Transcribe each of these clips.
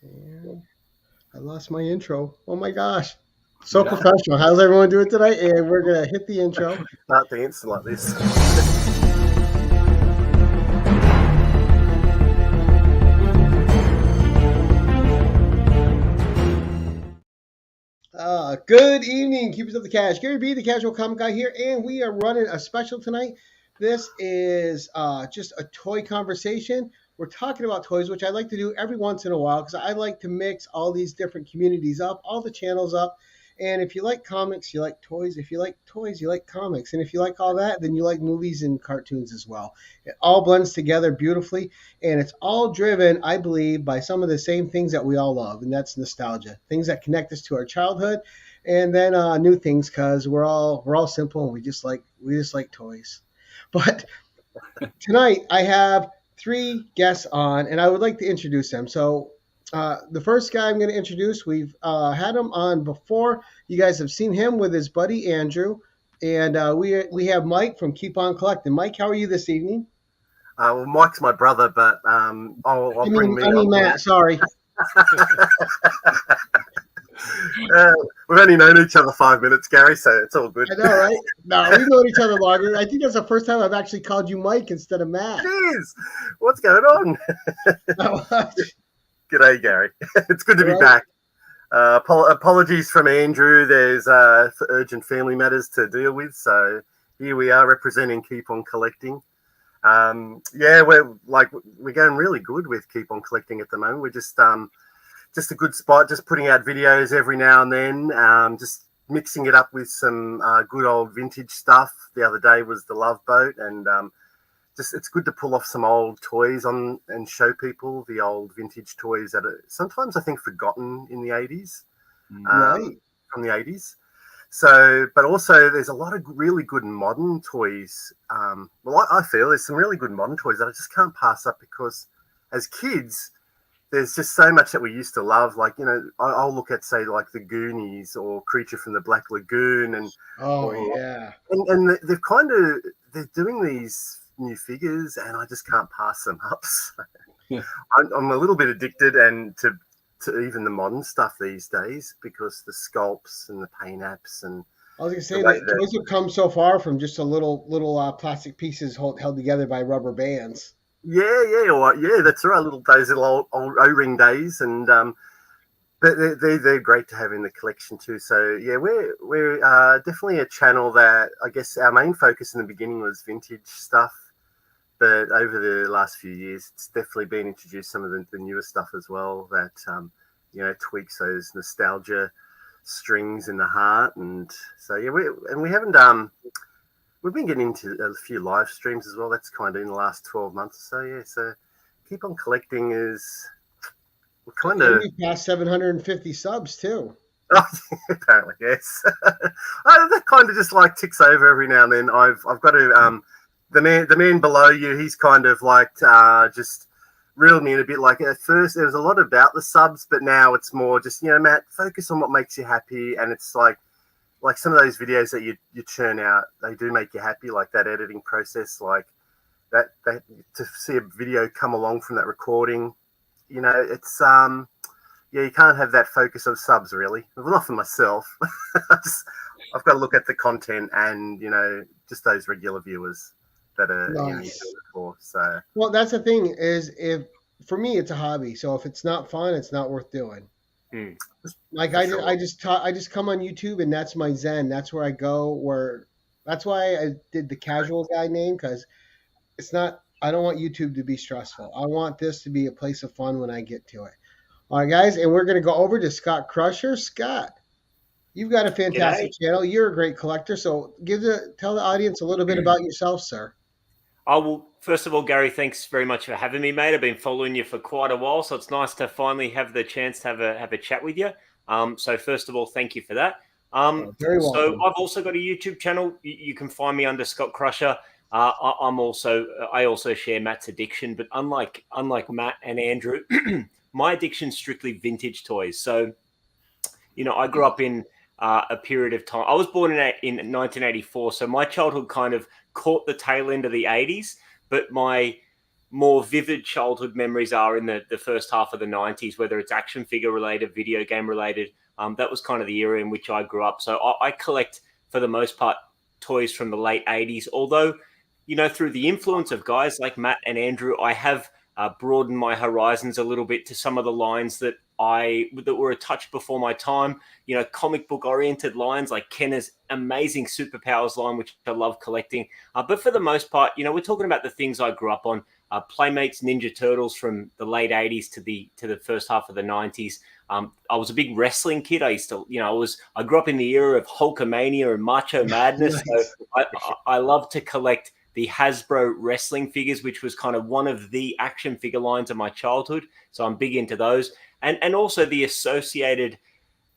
And I lost my intro. Oh my gosh. So professional. How's everyone doing tonight? And we're going to hit the intro. Start dancing like this. Good evening, Keepers of the Cash. Gary B, the Casual Comic Guy here, and we are running a special tonight. This is just a toy conversation. We're talking about toys, which I like to do every once in a while because I like to mix all these different communities up, all the channels up. And if you like comics, you like toys. If you like toys, you like comics. And if you like all that, then you like movies and cartoons as well. It all blends together beautifully. And it's all driven, I believe, by some of the same things that we all love, and that's nostalgia. Things that connect us to our childhood, and then new things because we're all simple and we just like toys. But tonight I have three guests on, and I would like to introduce them. So the first guy I'm going to introduce, we've had him on before. You guys have seen him with his buddy Andrew, and we have Mike from Keep On Collecting. Mike, how are you this evening? Well, Mike's my brother, but I'll bring me. I mean Matt. Sorry. We've only known each other 5 minutes, Gary, so it's all good. I know, right? No, we've known each other longer. I think that's the first time I've actually called you Mike instead of Matt. It is. What's going on? Not much. G'day, Gary. It's good to be back. Apologies from Andrew. There's urgent family matters to deal with, so here we are representing Keep On Collecting. We're going really good with Keep On Collecting at the moment. We're just a good spot, just putting out videos every now and then, just mixing it up with some good old vintage stuff. The other day was the Love Boat, and just it's good to pull off some old toys on and show people the old vintage toys that are sometimes I think forgotten in the 80s, Right. from the 80s. So, but also there's a lot of really good modern toys. I feel there's some really good modern toys that I just can't pass up because as kids, there's just so much that we used to love. Like, you know, I'll look at, say, like the Goonies or Creature from the Black Lagoon. Yeah. And they're doing these new figures and I just can't pass them up. So Yeah. I'm a little bit addicted and to even the modern stuff these days because the sculpts and the paint apps and I was gonna say that toys have come so far from just a little plastic pieces held together by rubber bands. That's right. Those little old O-ring days, and but they're great to have in the collection too. So yeah, we're definitely a channel that I guess our main focus in the beginning was vintage stuff, but over the last few years, it's definitely been introduced some of the newer stuff as well that tweaks those nostalgia strings in the heart, and so yeah, we haven't we've been getting into a few live streams as well. That's kind of in the last 12 months or so. Yeah. So Keep On Collecting is We passed 750 subs too. Oh, apparently, yes. That kind of just like ticks over every now and then. I've got to the man below you. He's kind of like just reeled me in a bit. Like at first there was a lot about the subs, but now it's more just Matt, focus on what makes you happy, and it's like some of those videos that you churn out, they do make you happy, like that editing process, like that to see a video come along from that recording, it's you can't have that focus of subs really. Well, not for myself. I've got to look at the content and just those regular viewers that are Nice. for. So Well, that's the thing is if for me it's a hobby. So if it's not fun, it's not worth doing. Like I just come on YouTube and that's my zen. That's where I go. That's why I did the casual guy name because it's not. I don't want YouTube to be stressful. I want this to be a place of fun when I get to it. All right, guys, and we're gonna go over to Scott Crusher. Scott, you've got a fantastic channel. You're a great collector. So tell the audience a little bit about yourself, sir. Well, first of all, Gary, thanks very much for having me, mate. I've been following you for quite a while, so it's nice to finally have the chance to have a chat with you. So first of all, thank you for that. Very welcome. So I've also got a YouTube channel. You can find me under Scott Crusher. I also share Matt's addiction, but unlike Matt and Andrew, my addiction's strictly vintage toys. So, I grew up in a period of time. I was born in 1984, so my childhood kind of caught the tail end of the 80s, but my more vivid childhood memories are in the first half of the 90s, whether it's action figure related, video game related. That was kind of the era in which I grew up. So I collect, for the most part, toys from the late 80s. Although, through the influence of guys like Matt and Andrew, I have broadened my horizons a little bit to some of the lines that were a touch before my time. Comic book oriented lines like Kenner's amazing Superpowers line, which I love collecting. But for the most part, we're talking about the things I grew up on. Playmates Ninja Turtles from the late 80s to the first half of the 90s. I was a big wrestling kid. I used to, I grew up in the era of Hulkamania and Macho Madness. Nice. So I love to collect the Hasbro wrestling figures, which was kind of one of the action figure lines of my childhood. So I'm big into those. And also the associated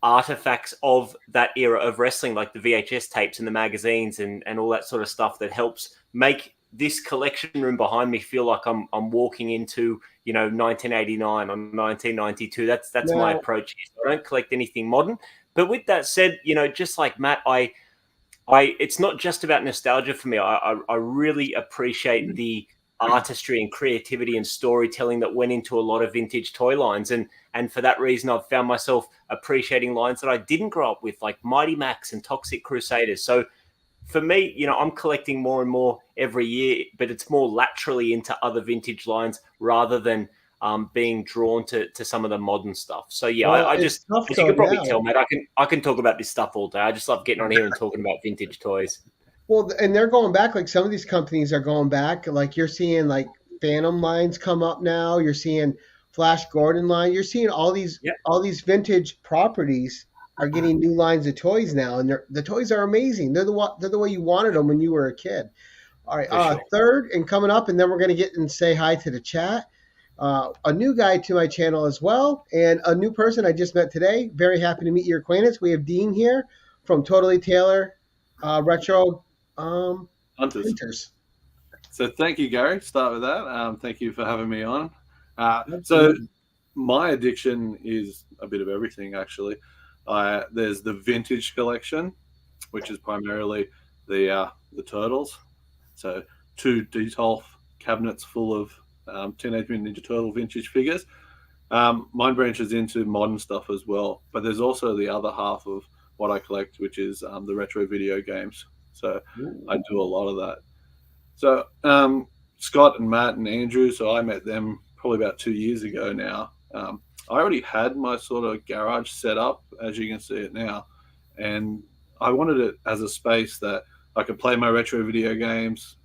artifacts of that era of wrestling, like the VHS tapes and the magazines and all that sort of stuff that helps make this collection room behind me feel like I'm walking into 1989 or 1992. That's my approach. I don't collect anything modern. But with that said, just like Matt, I it's not just about nostalgia for me. I really appreciate the artistry and creativity and storytelling that went into a lot of vintage toy lines, and for that reason I've found myself appreciating lines that I didn't grow up with, like Mighty Max and Toxic Crusaders. So for me, I'm collecting more and more every year, but it's more laterally into other vintage lines rather than being drawn to some of the modern stuff. So yeah, Well, I it's just, tough as you can though probably now. tell, mate, I can talk about this stuff all day. I just love getting on here and talking about vintage toys. Well, and they're going back. Like some of these companies are going back. Like you're seeing like Phantom lines come up now. You're seeing Flash Gordon line. You're seeing all these Yeah. vintage properties are getting new lines of toys now, and the toys are amazing. They're the way you wanted them when you were a kid. All right, For sure. third and coming up, and then we're gonna get and say hi to the chat. A new guy to my channel as well, and a new person I just met today. Very happy to meet your acquaintance. We have Dean here from Totally Taylor Retro Hunters. So thank you, Gary. Start with that. Thank you for having me on. So my addiction is a bit of everything, actually. There's the vintage collection, which is primarily the turtles. So 2 Detolf cabinets full of Teenage Mutant Ninja Turtle vintage figures. Mine branches into modern stuff as well, but there's also the other half of what I collect, which is the retro video games. So I do a lot of that. So Scott and Matt and Andrew, so I met them probably about 2 years ago now. I already had my sort of garage set up, as you can see it now, and I wanted it as a space that I could play my retro video games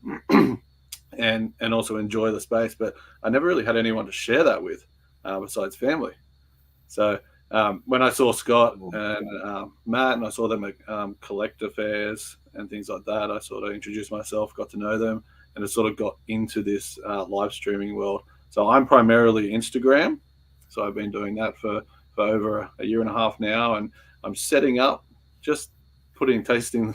and also enjoy the space, but I never really had anyone to share that with besides family. So when I saw Scott and Matt, and I saw them at collector fairs and things like that, I sort of introduced myself, got to know them, and it sort of got into this live streaming world. So I'm primarily Instagram. So I've been doing that for over a year and a half now, and I'm setting up, just tasting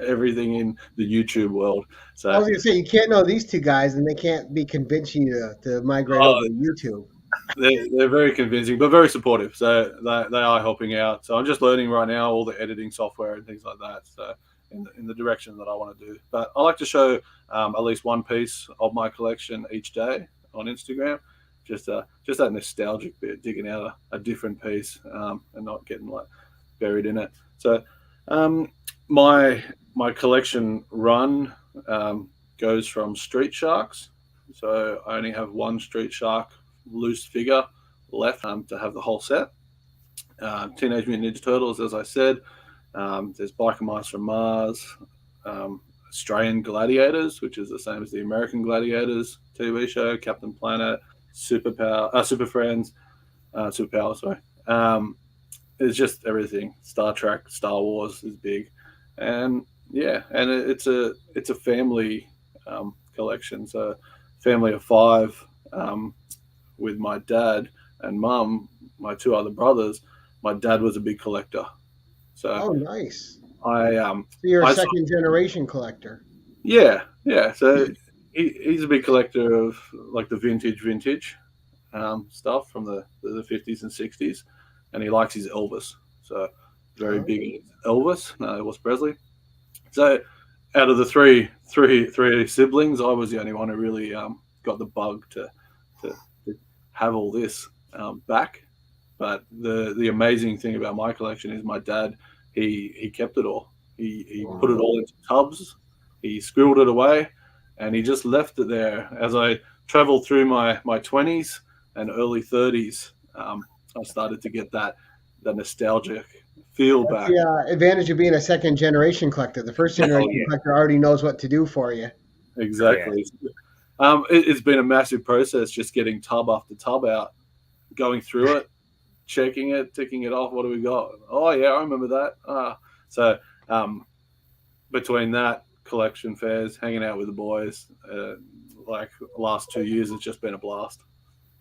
everything in the YouTube world. So I was gonna say you can't know these two guys, and they can't be convincing you to migrate over to YouTube. they're very convincing, but very supportive. So they are helping out. So I'm just learning right now all the editing software and things like that. So in the direction that I want to do. But I like to show at least one piece of my collection each day on Instagram. Just that nostalgic bit, digging out a different piece and not getting like buried in it. So my collection run goes from Street Sharks. So I only have one Street Shark loose figure left to have the whole set. Teenage Mutant Ninja Turtles, as I said. There's Biker Mice from Mars. Australian Gladiators, which is the same as the American Gladiators TV show. Captain Planet. Super Friends, Superpower, sorry. It's just everything. Star Trek, Star Wars is big, and yeah, and it's a family collection. So, family of 5, with my dad and mum, my 2 other brothers. My dad was a big collector, so Oh, nice. So you're a second generation collector. Yeah. So he's a big collector of like the vintage stuff from the 50s and 60s, and he likes his Elvis. So very big Elvis Presley. So out of the three siblings, I was the only one who really got the bug to have all this back. But the amazing thing about my collection is my dad, he kept it all. He put it all into tubs. He squirreled it away, and he just left it there. As I traveled through my 20s and early 30s, I started to get that nostalgic feel back. The advantage of being a second generation collector. The first generation collector already knows what to do for you. Exactly. It's been a massive process just getting tub after tub out, going through it, checking it, ticking it off. What do we got? Oh yeah, I remember that. So between that, collection fairs, hanging out with the boys, like the last 2 years, it's just been a blast.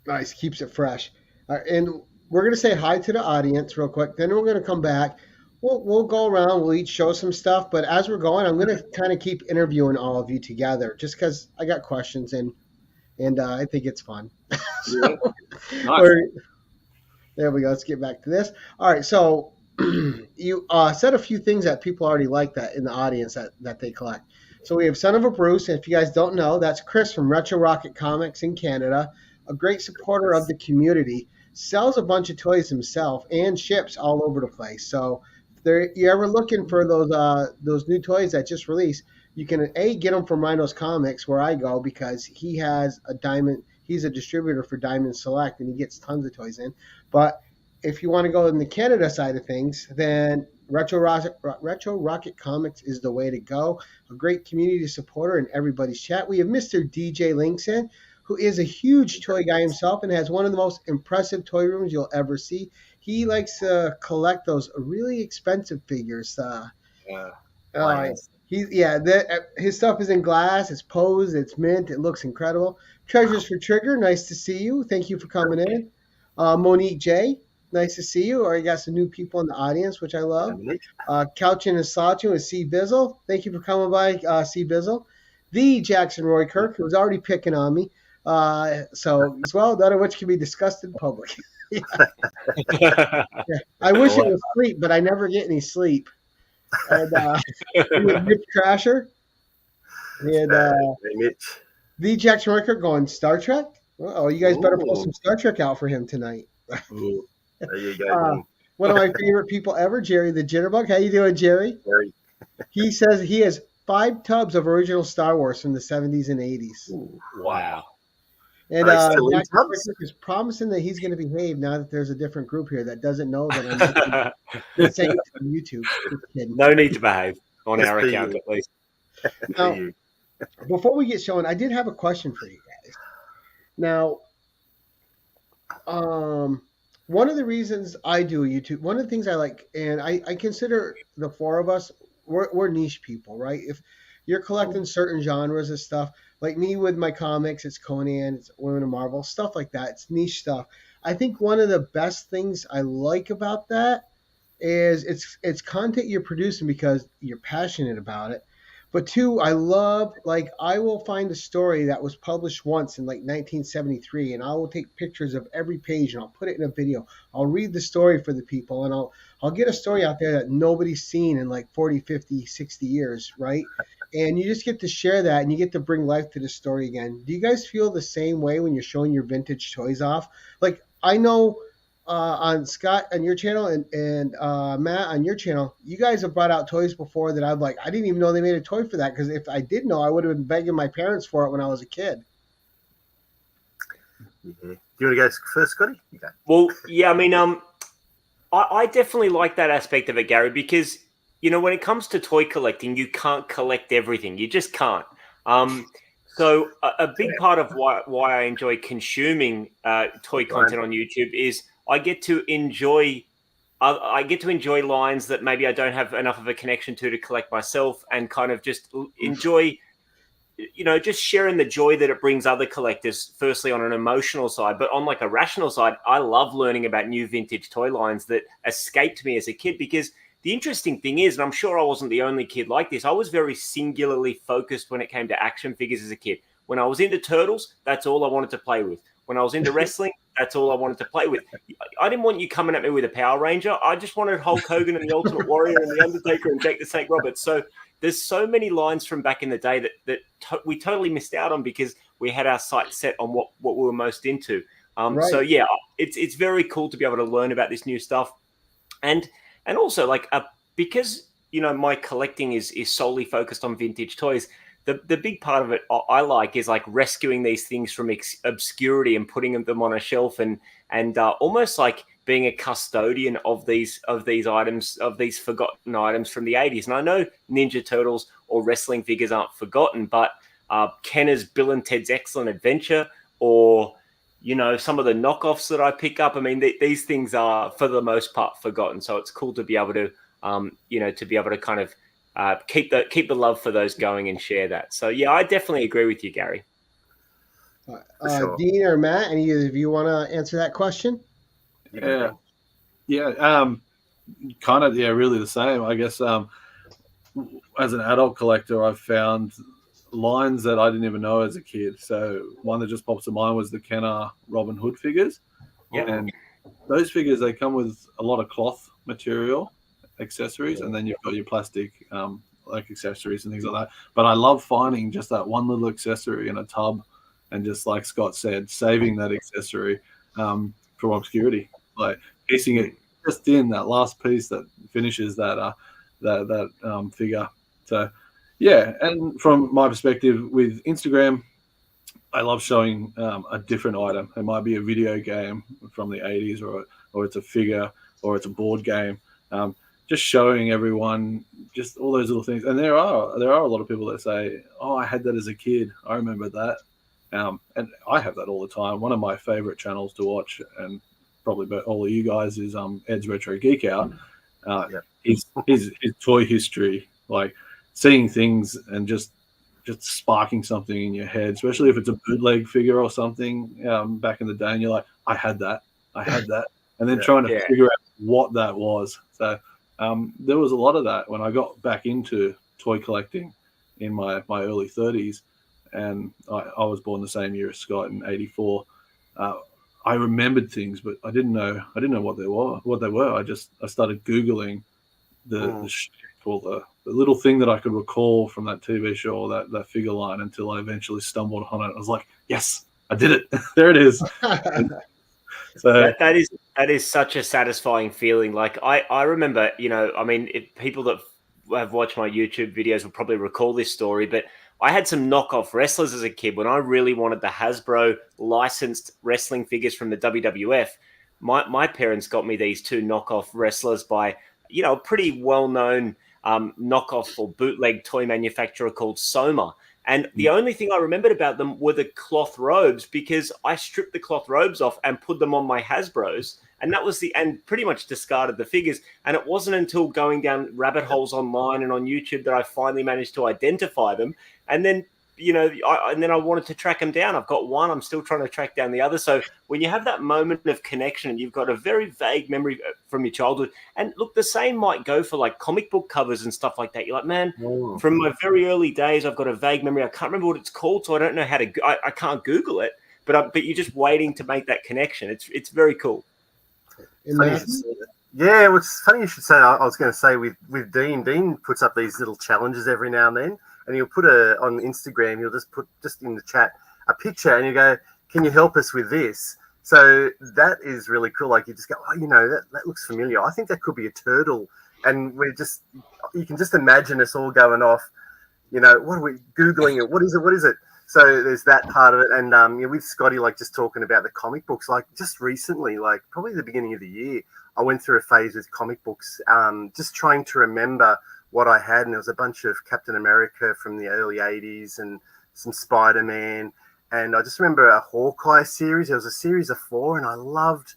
Nice, keeps it fresh. And we're going to say hi to the audience real quick. Then we're going to come back. We'll go around. We'll each show some stuff. But as we're going, I'm going to kind of keep interviewing all of you together, just because I got questions and I think it's fun. So, Nice. There we go. Let's get back to this. All right. So you said a few things that people already like that in the audience that they collect. So we have Son of a Bruce. And if you guys don't know, that's Chris from Retro Rocket Comics in Canada, a great supporter of the community, sells a bunch of toys himself and ships all over the place. So if you're ever looking for those new toys that just released, you can get them from Rhino's Comics, where I go, because he has he's a distributor for Diamond Select, and he gets tons of toys in. But if you want to go in the Canada side of things, then Retro Rocket Comics is the way to go. A great community supporter in everybody's chat. We have Mr. DJ Linkson, who is a huge toy guy himself and has one of the most impressive toy rooms you'll ever see. He likes to collect those really expensive figures. His stuff is in glass. It's posed. It's mint. It looks incredible. Treasures for Trigger. Nice to see you. Thank you for coming in. Monique J. Nice to see you. Already got some new people in the audience, which I love. Couchin and Slouching with C. Bizzle. Thank you for coming by, C. Bizzle. The Jackson Roy Kirk, who was already picking on me. So as well, none of which can be discussed in public. I wish it was sleep, but I never get any sleep. And we had Mitch Crasher. And the Jackson Roy Kirk going Star Trek. Oh, you guys better pull some Star Trek out for him tonight. There you go. One of my favorite people ever, Jerry the Jitterbug. How you doing, Jerry? Jerry. He says he has 5 tubs of original Star Wars from the 70s and 80s. Ooh, wow. And Jack is promising that he's going to behave now that there's a different group here that doesn't know that I'm saying it on YouTube. No need to behave on our account, at least. Now, before we get showing, I did have a question for you guys. Now, one of the reasons I do YouTube, one of the things I like, and I consider the 4 of us, we're niche people, right? If you're collecting certain genres of stuff, like me with my comics, it's Conan, it's Women of Marvel, stuff like that. It's niche stuff. I think one of the best things I like about that is it's content you're producing because you're passionate about it. But 2, I love, I will find a story that was published once in 1973, and I will take pictures of every page and I'll put it in a video. I'll read the story for the people, and I'll get a story out there that nobody's seen in 40, 50, 60 years, right? And you just get to share that, and you get to bring life to the story again. Do you guys feel the same way when you're showing your vintage toys off? I know on Scott on your channel and Matt on your channel, you guys have brought out toys before that I'm I didn't even know they made a toy for that, because if I did know, I would have been begging my parents for it when I was a kid. Mm-hmm. Do you want to go first, Scotty? Okay. Well, yeah, I mean, I definitely like that aspect of it, Gary, because, when it comes to toy collecting, you can't collect everything. You just can't. So a big part of why I enjoy consuming toy content on YouTube is I get to enjoy lines that maybe I don't have enough of a connection to collect myself, and kind of just enjoy, just sharing the joy that it brings other collectors, firstly on an emotional side, but on a rational side, I love learning about new vintage toy lines that escaped me as a kid, because the interesting thing is, and I'm sure I wasn't the only kid like this, I was very singularly focused when it came to action figures as a kid. When I was into Turtles, that's all I wanted to play with. When I was into wrestling, that's all I wanted to play with. I didn't want you coming at me with a Power Ranger. I just wanted Hulk Hogan and the Ultimate Warrior and the Undertaker and Jake the Snake Roberts. So there's so many lines from back in the day that we totally missed out on, because we had our sights set on what we were most into. Right. So yeah, it's very cool to be able to learn about this new stuff, and also like because my collecting is solely focused on vintage toys. The big part of it I like is like rescuing these things from obscurity and putting them on a shelf and almost like being a custodian of these items, of these forgotten items from the 80s. And I know Ninja Turtles or wrestling figures aren't forgotten, but Kenner's Bill and Ted's Excellent Adventure, or some of the knockoffs that I pick up. I mean, these things are for the most part forgotten. So it's cool to be able to to be able to kind of keep the love for those going and share that. So yeah, I definitely agree with you, Gary. Sure. Dean or Matt, any of you want to answer that question? Yeah, kind of. Yeah, really the same. I guess as an adult collector, I've found lines that I didn't even know as a kid. So one that just pops to mind was the Kenner Robin Hood figures. Yeah. And those figures, they come with a lot of cloth material, accessories, and then you've got your plastic like accessories and things like that. But I love finding just that one little accessory in a tub, and just like Scott said, saving that accessory from obscurity, like piecing it just in that last piece that finishes that figure. So yeah, and from my perspective with Instagram, I love showing a different item. It might be a video game from the 80s, or it's a figure, or it's a board game. Just showing everyone just all those little things. And there are a lot of people that say, "Oh, I had that as a kid. I remember that." And I have that all the time. One of my favorite channels to watch, and probably all of you guys, is Ed's Retro Geek Out. His toy history, like seeing things and just sparking something in your head, especially if it's a bootleg figure or something back in the day, and you're like, I had that, and then trying to figure out what that was. So there was a lot of that when I got back into toy collecting in my early 30s, and I was born the same year as Scott in '84. I remembered things, but I didn't know what they were. I started Googling the shape or the little thing that I could recall from that TV show or that figure line, until I eventually stumbled on it. I was like, yes, I did it. There it is. So that is such a satisfying feeling. Like I remember, I mean, people that have watched my YouTube videos will probably recall this story, but I had some knockoff wrestlers as a kid when I really wanted the Hasbro licensed wrestling figures from the WWF. My parents got me these two knockoff wrestlers by, a pretty well-known knockoff or bootleg toy manufacturer called Soma. And the only thing I remembered about them were the cloth robes, because I stripped the cloth robes off and put them on my Hasbros. And that was and pretty much discarded the figures. And it wasn't until going down rabbit holes online and on YouTube that I finally managed to identify them. And then, I wanted to track them down. I've got one. I'm still trying to track down the other. So when you have that moment of connection, you've got a very vague memory from your childhood. And look, the same might go for like comic book covers and stuff like that. You're like, man, from my very early days, I've got a vague memory. I can't remember what it's called, so I don't know how to. I can't Google it. But you're just waiting to make that connection. It's very cool. Yeah, it's funny you should say. I was going to say with Dean. Dean puts up these little challenges every now and then, and he'll put on Instagram. He'll just put in the chat a picture, and you go, "Can you help us with this?" So that is really cool. Like you just go, "Oh, that looks familiar. I think that could be a turtle," and you can just imagine us all going off. What are we Googling it? What is it? What is it? So there's that part of it, and with Scotty, like just talking about the comic books, like just recently, like probably the beginning of the year, I went through a phase with comic books, just trying to remember what I had, and there was a bunch of Captain America from the early '80s and some Spider-Man, and I just remember a Hawkeye series. There was a series of 4, and I loved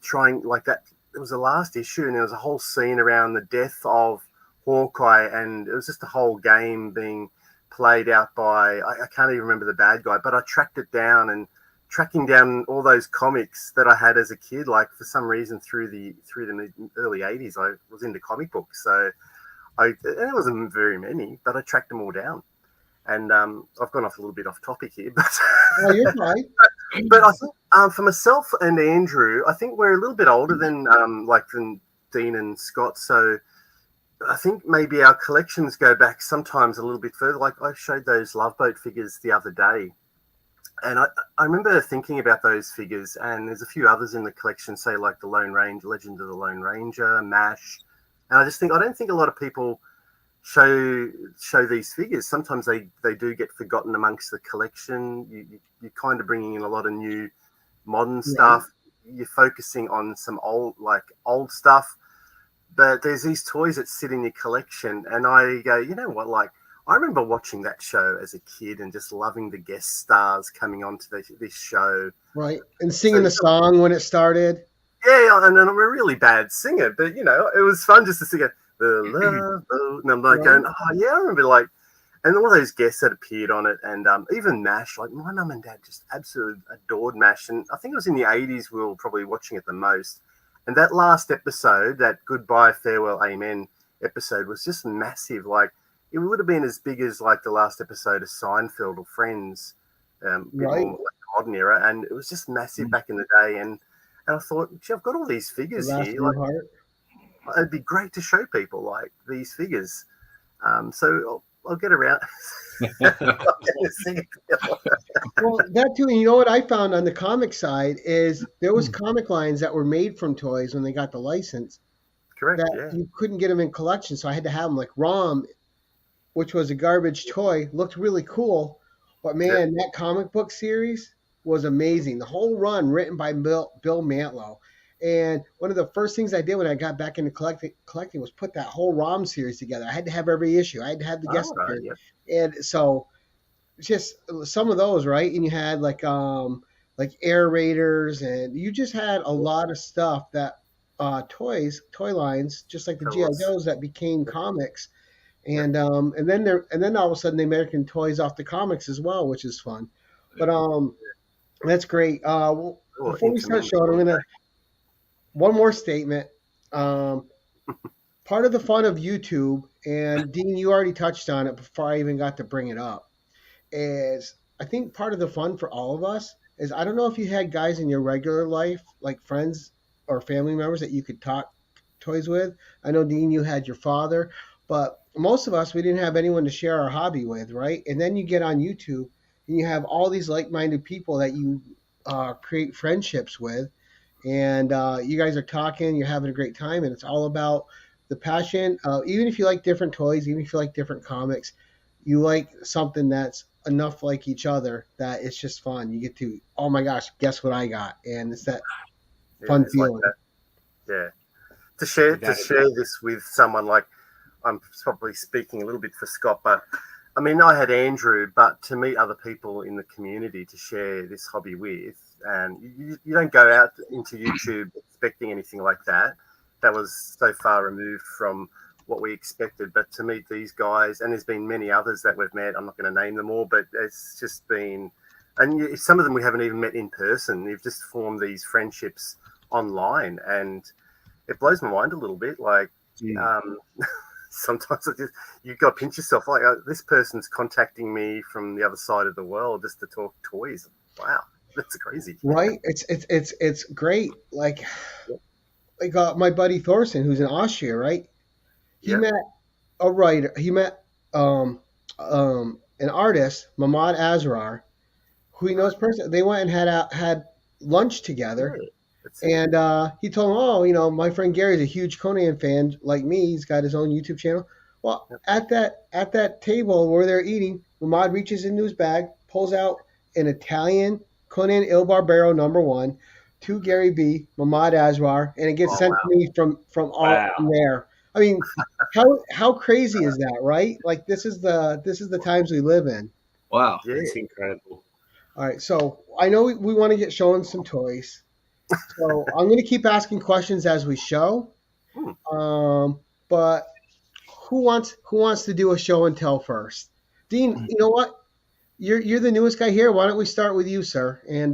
trying like that. It was the last issue, and there was a whole scene around the death of Hawkeye, and it was just a whole game being played out by I can't even remember the bad guy, but I tracked it down, and tracking down all those comics that I had as a kid, like for some reason through the early '80s, I was into comic books. So and it wasn't very many, but I tracked them all down. And I've gone off a little bit off topic here, but you're fine. But I think for myself and Andrew, I think we're a little bit older than Dean and Scott. So I think maybe our collections go back sometimes a little bit further. Like I showed those Love Boat figures the other day, And I remember thinking about those figures, and there's a few others in the collection, say like the Lone Ranger, Legend of the Lone Ranger, MASH, and I don't think a lot of people show these figures. Sometimes they do get forgotten amongst the collection. You're kind of bringing in a lot of new modern stuff. You're focusing on some old stuff, but there's these toys that sit in your collection, and I go, you know what, like, I remember watching that show as a kid and just loving the guest stars coming onto this show. Right. And singing the song when it started. Yeah, and I'm a really bad singer, but, you know, it was fun just to sing it. The love boat. And I'm like going, oh, yeah, I remember, like, and all those guests that appeared on it. And even MASH, like, my mum and dad just absolutely adored MASH. And I think it was in the 80s we were probably watching it the most. And that last episode, that Goodbye, Farewell, Amen episode was just massive. Like, it would have been as big as like the last episode of Seinfeld or Friends, right? Like modern era, and it was just massive back in the day. And I thought, gee, I've got all these figures here. Like, it'd be great to show people like these figures. So I'll get around. Well, that too. And you know what I found on the comic side is there was comic lines that were made from toys when they got the license. Correct. That you couldn't get them in collections, so I had to have them. Like Rom, which was a garbage toy, looked really cool, but man, that comic book series was amazing. The whole run written by Bill Mantlo. And one of the first things I did when I got back into collecting was put that whole ROM series together. I had to have every issue. I had to have the guest appearance. And so just some of those, right? And you had like Air Raiders, and you just had a lot of stuff that toy lines, just like the G.I. Joes that became comics. And then all of a sudden they made toys off the comics as well, which is fun. But that's great. Before we start showing, I'm gonna one more statement. Part of the fun of YouTube, and Dean, you already touched on it before I even got to bring it up, is I think part of the fun for all of us is, I don't know if you had guys in your regular life, like friends or family members that you could talk toys with. I know, Dean, you had your father, but most of us, we didn't have anyone to share our hobby with, right? And then you get on YouTube and you have all these like-minded people that you create friendships with, and you guys are talking, you're having a great time, and it's all about the passion. Even if you like different toys, even if you like different comics, you like something that's enough like each other that it's just fun. You get to, oh my gosh, guess what I got? And it's that fun feeling. Like that. To share this with someone, like, I'm probably speaking a little bit for Scott, but I mean, I had Andrew, but to meet other people in the community to share this hobby with, and you don't go out into YouTube expecting anything like that. That was so far removed from what we expected. But to meet these guys, and there's been many others that we've met, I'm not going to name them all, but it's just been, and some of them we haven't even met in person. You've just formed these friendships online, and it blows my mind a little bit. Like, sometimes you've got to pinch yourself. Like, this person's contacting me from the other side of the world just to talk toys. Wow, that's crazy, right? It's great. Like my buddy Thorsten, who's in Austria, right? He met a writer. He met an artist, Mahmoud Asrar, who he knows personally. They went and had lunch together. Right. And he told him, oh, you know, my friend Gary's a huge Conan fan like me. He's got his own YouTube channel. Well, at that table where they're eating, Mahmoud reaches into his bag, pulls out an Italian Conan Il Barbero #1 to Gary B, Mahmoud Asrar, and it gets sent to me from there. I mean, how crazy is that, right? Like, this is the times we live in. Wow, it's incredible. All right, so I know we want to get showing some toys. So I'm going to keep asking questions as we show. But who wants to do a show and tell first? Dean, you know what? You're the newest guy here. Why don't we start with you, sir? And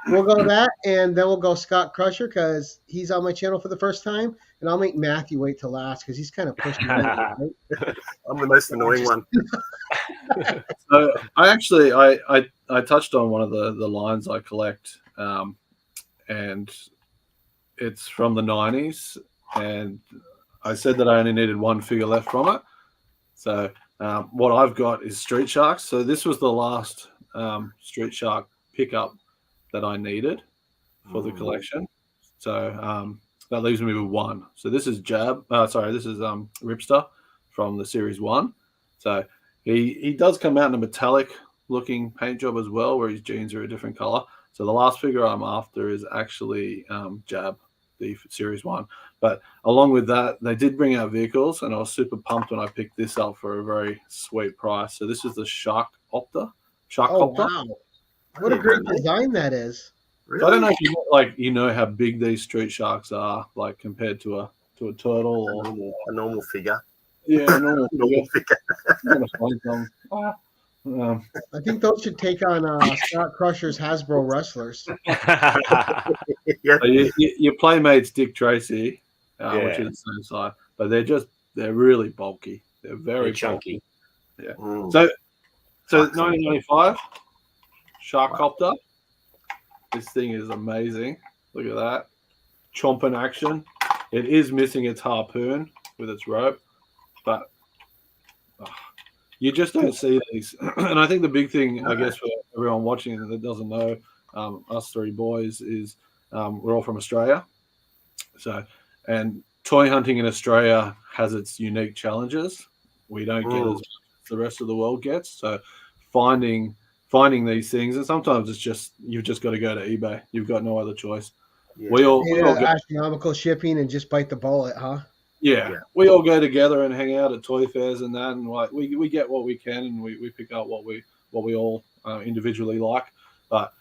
we'll go that, and then we'll go Scott Crusher because he's on my channel for the first time, and I'll make Matthew wait till last because he's kind of pushing me. Right? I'm the most annoying one. So I touched on one of the lines I collect. And it's from the 90s, and I said that I only needed one figure left from it. So what I've got is Street Sharks. So this was the last Street Shark pickup that I needed for the collection. So that leaves me with one. So this is this is Ripster from the Series 1. So he does come out in a metallic looking paint job as well, where his jeans are a different color. So the last figure I'm after is actually Jab, the Series 1. But along with that, they did bring out vehicles, and I was super pumped when I picked this up for a very sweet price. So this is the Shark Copter. Wow. What a great design that is. Really? So I don't know if you know how big these Street Sharks are, like compared to a turtle or a normal figure. Yeah, a normal figure. I'm gonna find some. I think those should take on Scott Crusher's Hasbro wrestlers. Yeah. So your Playmates Dick Tracy, which is the same size, but they're really bulky. They're very chunky. Yeah. Mm. So 1995 Shark Copter. This thing is amazing. Look at that. Chomping action. It is missing its harpoon with its rope, but you just don't see these. And I think the big thing, I guess, for everyone watching that doesn't know, us three boys, is we're all from Australia. So, and toy hunting in Australia has its unique challenges. We don't get as much as the rest of the world gets. So, finding these things, and sometimes it's just you've just got to go to eBay. You've got no other choice. Yeah. We all astronomical shipping and just bite the bullet, huh? Yeah, we all go together and hang out at toy fairs and that, and like we get what we can, and we pick up what we all individually like. But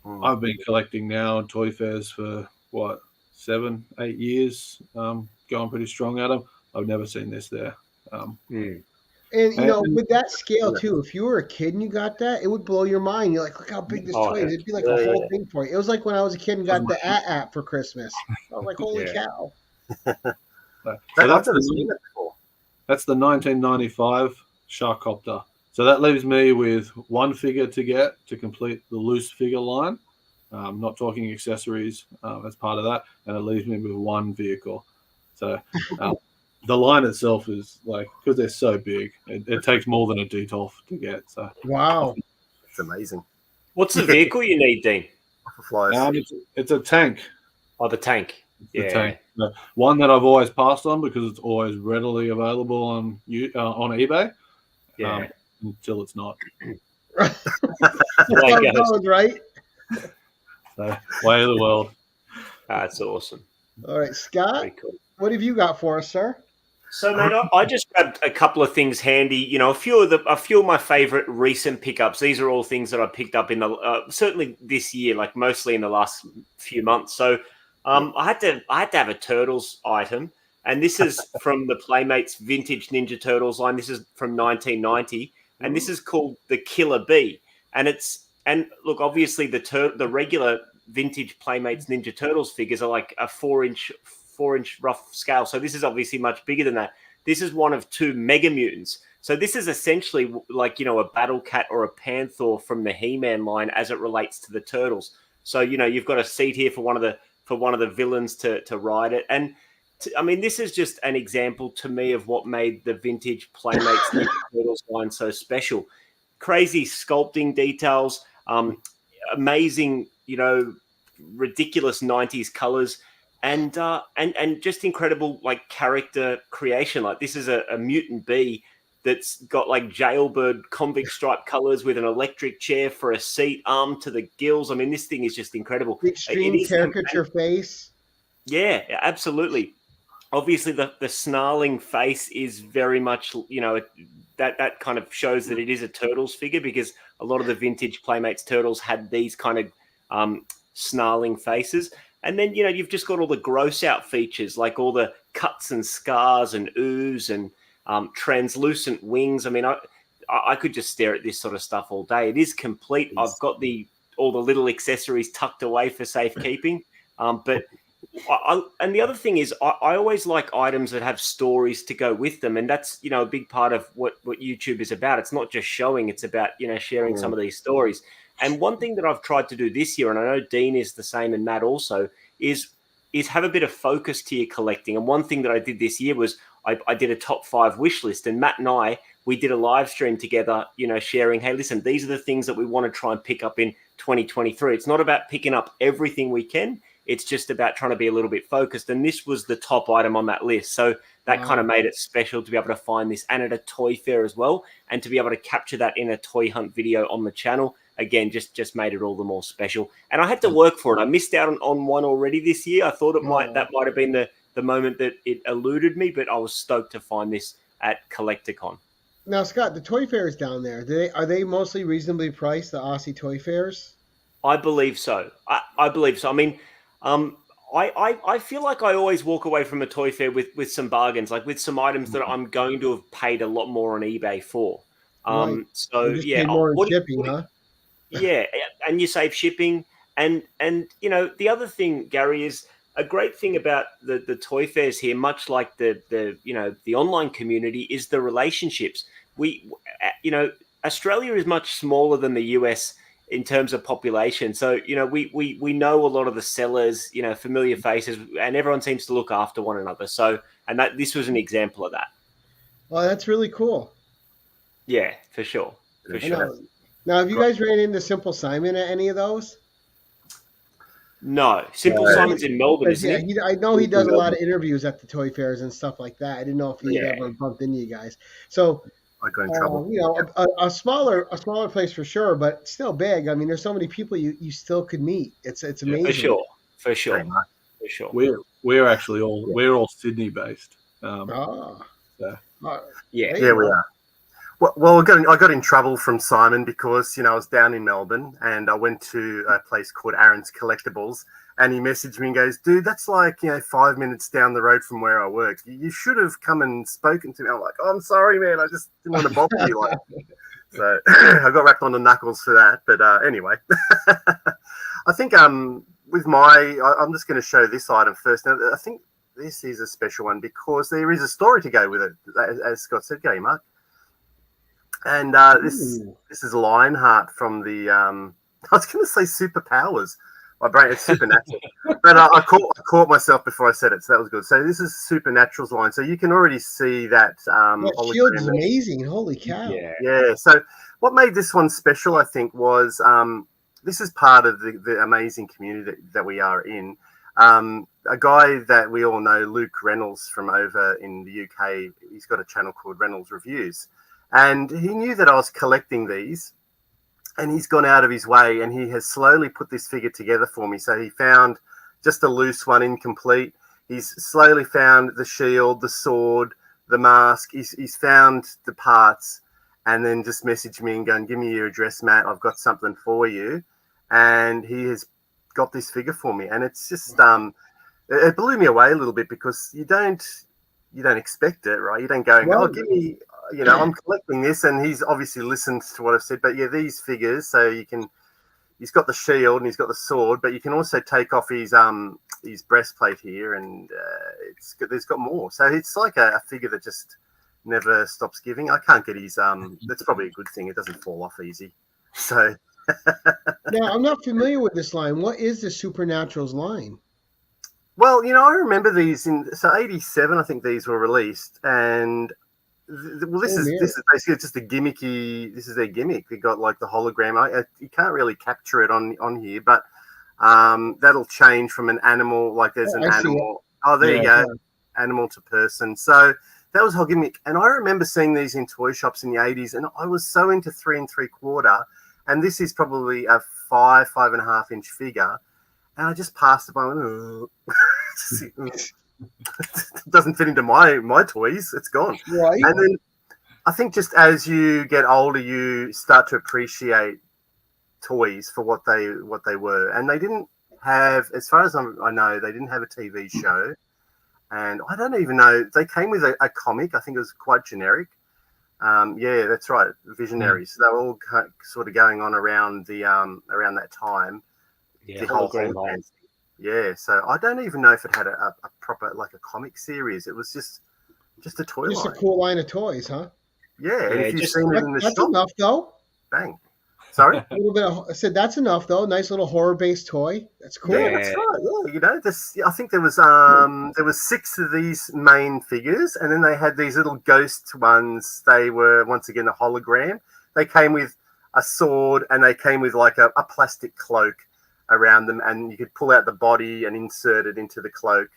I've been collecting now at toy fairs for 7-8 years, going pretty strong at them. I've never seen this there. And with that scale too, if you were a kid and you got that, it would blow your mind. You're like, look how big this toy is. It'd be like a whole thing for you. It was like when I was a kid and got the AT-AT for Christmas. I was like, holy cow. So that's the 1995 Shark Copter. So that leaves me with one figure to get to complete the loose figure line. Not talking accessories as part of that, and it leaves me with one vehicle. So the line itself is because they're so big, it takes more than a DTOF to get. So wow, it's amazing. What's the vehicle you need, Dean? It's a tank. Oh, the tank. The tank. One that I've always passed on because it's always readily available on eBay. Yeah. Until it's not. Right? So, way of the world. That's awesome. All right, Scott, cool. What have you got for us, sir? So, mate, I just grabbed a couple of things handy. A few of my favorite recent pickups. These are all things that I picked up in certainly this year, like mostly in the last few months. So, I had to have a Turtles item, and this is from the Playmates Vintage Ninja Turtles line. This is from 1990, and this is called the Killer Bee. And look, obviously the regular vintage Playmates Ninja Turtles figures are like a 4-inch rough scale. So this is obviously much bigger than that. This is one of two Mega Mutants. So this is essentially like, a Battle Cat or a Panther from the He-Man line as it relates to the Turtles. So, you've got a seat here for one of the villains to ride it. And this is just an example to me of what made the vintage Playmates Ninja Turtles line so special. Crazy sculpting details, amazing, ridiculous 90s colors, and just incredible character creation. Like this is a mutant bee that's got jailbird convict stripe colors with an electric chair for a seat, armed to the gills. This thing is just incredible. The extreme caricature face. Yeah, absolutely. Obviously, the snarling face is very much, that kind of shows that it is a Turtles figure, because a lot of the vintage Playmates Turtles had these kind of snarling faces. And then, you've just got all the gross out features, like all the cuts and scars and ooze and translucent wings. I could just stare at this sort of stuff all day. It is complete. I've got all the little accessories tucked away for safekeeping. But and the other thing is, I always like items that have stories to go with them, and that's a big part of what YouTube is about. It's not just showing; it's about sharing some of these stories. And one thing that I've tried to do this year, and I know Dean is the same and Matt also, is have a bit of focus to your collecting. And one thing that I did this year was I did a top 5 wish list, and Matt and I we did a live stream together, sharing, hey, listen, these are the things that we want to try and pick up in 2023. It's not about picking up everything we can. It's just about trying to be a little bit focused. And this was the top item on that list. So that kind of made it special to be able to find this, and at a toy fair as well, and to be able to capture that in a toy hunt video on the channel. Again, just made it all the more special. And I had to work for it. I missed out on one already this year. I thought that might have been the moment that it eluded me, but I was stoked to find this at Collecticon. Now, Scott, the toy fairs down there, are they mostly reasonably priced, the Aussie toy fairs? I believe so. I believe so. I mean, I feel like I always walk away from a toy fair with some bargains, like with some items that I'm going to have paid a lot more on eBay for. Right. So you just yeah, paid more in shipping, huh? Yeah, and you save shipping, and the other thing, Gary, is a great thing about the toy fairs here, much like the online community, is the relationships. Australia is much smaller than the US in terms of population. So, we know a lot of the sellers, familiar faces, and everyone seems to look after one another. So, and this was an example of that. Well, that's really cool. Yeah, for sure. For sure. Now, have you guys ran into Simple Simon at any of those? No. Simple Simon's in Melbourne, isn't he? I know he does a lot of interviews at the toy fairs and stuff like that. I didn't know if he ever bumped into you guys. So, I got in trouble. A smaller place for sure, but still big. I mean, there's so many people you still could meet. It's amazing. For sure. We're actually all Sydney based. Yeah, we are. Well, I got in trouble from Simon because I was down in Melbourne and I went to a place called Aaron's Collectibles, and he messaged me and goes, "Dude, that's like 5 minutes down the road from where I work. You should have come and spoken to me." I'm like, "Oh, I'm sorry, man. I just didn't want to bother you." So I got wrapped on the knuckles for that. But anyway, I think with I'm just going to show this item first. Now, I think this is a special one because there is a story to go with it, as Scott said. Go, Mark. And this is Lionheart from the I was going to say Superpowers. My brain, it's Supernatural, but I caught myself before I said it, so that was good. So this is Supernatural's line. So you can already see that. That shield is amazing. Holy cow! Yeah. So what made this one special, I think, was this is part of the amazing community that we are in. A guy that we all know, Luke Reynolds from over in the UK. He's got a channel called Reynolds Reviews. And he knew that I was collecting these, and he's gone out of his way, and he has slowly put this figure together for me. So he found just a loose one, incomplete. He's slowly found the shield, the sword, the mask. He's found the parts, and then just messaged me and going, "Give me your address, Matt. I've got something for you." And he has got this figure for me, and it's just it blew me away a little bit because you don't expect it, right? You don't go, "Oh, give me." I'm collecting this, and he's obviously listened to what I've said. But yeah, these figures, so he's got the shield and he's got the sword, but you can also take off his breastplate here, and there's got more. So it's like a figure that just never stops giving. I can't get his that's probably a good thing. It doesn't fall off easy. So now I'm not familiar with this line. What is the Supernatural's line? Well, I remember these in 87. I think these were released, and this is basically just a gimmicky. This is their gimmick. They got like the hologram. You can't really capture it on here, but that'll change from an animal. Like there's an animal. Oh, there you go, animal to person. So that was whole gimmick. And I remember seeing these in toy shops in the 80s, and I was so into 3 3/4. And this is probably a 5.5 inch figure, and I just passed it by. It doesn't fit into my toys. It's gone. Right. And then I think just as you get older, you start to appreciate toys for what they were. And they didn't have, as far as I know, they didn't have a TV show. And I don't even know. They came with a comic. I think it was quite generic. Yeah, that's right. Visionaries. They were all sort of going on around around that time. Yeah, the whole thing. Yeah, so I don't even know if it had a proper, like a comic series. It was just a toy line. Just a cool line of toys, huh? Yeah, and if you've seen it in the that's shop, enough, though. Bang. Sorry. A little bit of, I said that's enough though. Nice little horror-based toy. That's cool. Yeah, that's right. Yeah, you know, this. I think there was 6 of these main figures, and then they had these little ghost ones. They were once again a hologram. They came with a sword, and they came with like a plastic cloak around them, and you could pull out the body and insert it into the cloak.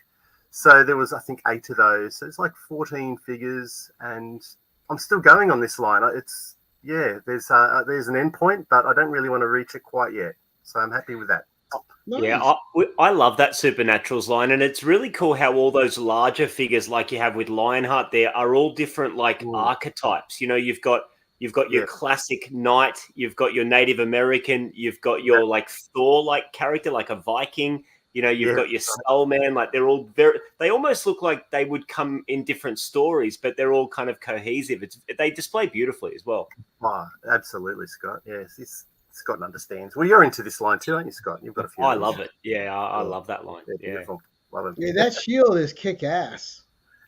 So there was, I think, 8 of those. So it's like 14 figures, and I'm still going on this line. It's there's an end point, but I don't really want to reach it quite yet. So I'm happy with that. Nice. Yeah, I love that Supernaturals line, and it's really cool how all those larger figures, like you have with Lionheart, there are all different like archetypes. You know, you've got your classic knight, you've got your Native American, you've got your like Thor-like character, like a Viking. You know, you've got your Skullman. Like they're all they almost look like they would come in different stories, but they're all kind of cohesive. They display beautifully as well. Oh, absolutely, Scott. Yes, Scott understands. Well, you're into this line too, aren't you, Scott? You've got a few. I love it. Yeah, I love that line. Yeah, beautiful. Love it. Yeah, that shield is kick ass.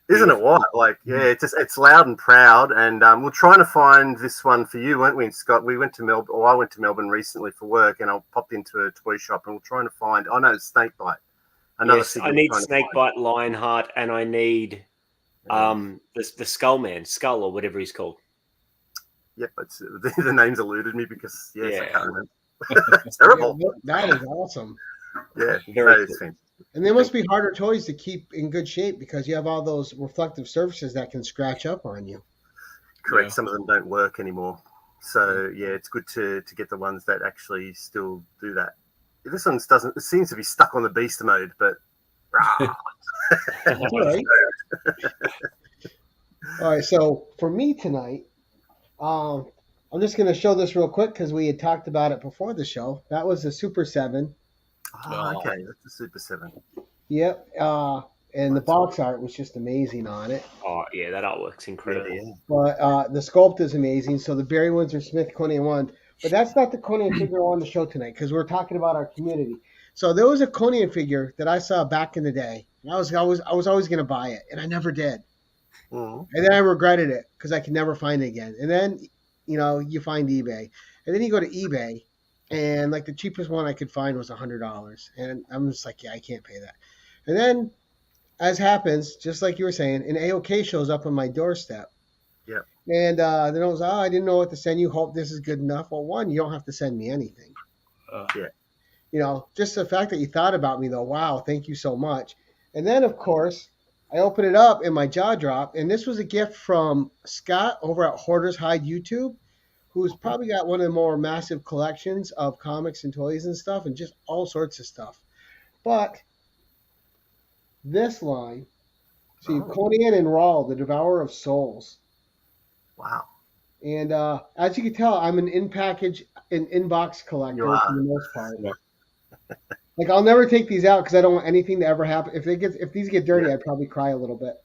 Isn't it what? Like, it's loud and proud. And we're trying to find this one for you, weren't we, Scott? We went to Melbourne, or I went to Melbourne recently for work, and I popped into a toy shop, and we're trying to find. I know Snakebite. I need Snakebite, Lionheart, and I need the Skullman, Skull or whatever he's called. Yep, the names eluded me because I can't remember. It's terrible. Yeah, that is awesome. Yeah, Very that is fantastic. And they must be harder toys to keep in good shape because you have all those reflective surfaces that can scratch up on you. Correct. Yeah. Some of them don't work anymore. So it's good to get the ones that actually still do that. This one doesn't. It seems to be stuck on the beast mode, but. All right. All right. So for me tonight, I'm just going to show this real quick because we had talked about it before the show. That was the Super 7. Oh, okay. That's the Super 7. Yep. And the box art was just amazing on it. Oh, yeah, that artwork's incredible. Yeah. But the sculpt is amazing. So the Barry Windsor Smith Conan one. But that's not the Conan figure on the show tonight because we're talking about our community. So there was a Conan figure that I saw back in the day. And I was always going to buy it, and I never did. Mm-hmm. And then I regretted it because I could never find it again. And then, you find eBay. And then you go to eBay, and like the cheapest one I could find was $100. And I'm just like, I can't pay that. And then, as happens, just like you were saying, an AOK shows up on my doorstep. Yeah. And then I was, I didn't know what to send you. Hope this is good enough. Well, one, you don't have to send me anything. Just the fact that you thought about me, though. Wow, thank you so much. And then, of course, I open it up and my jaw dropped. And this was a gift from Scott over at Hoarders Hide YouTube, who's probably got one of the more massive collections of comics and toys and stuff and just all sorts of stuff. But this line, see, Conan and Rawl, the Devourer of Souls. Wow. And as you can tell, I'm an in-box collector for the most part. Yeah. Like, I'll never take these out because I don't want anything to ever happen. If these get dirty, I'd probably cry a little bit.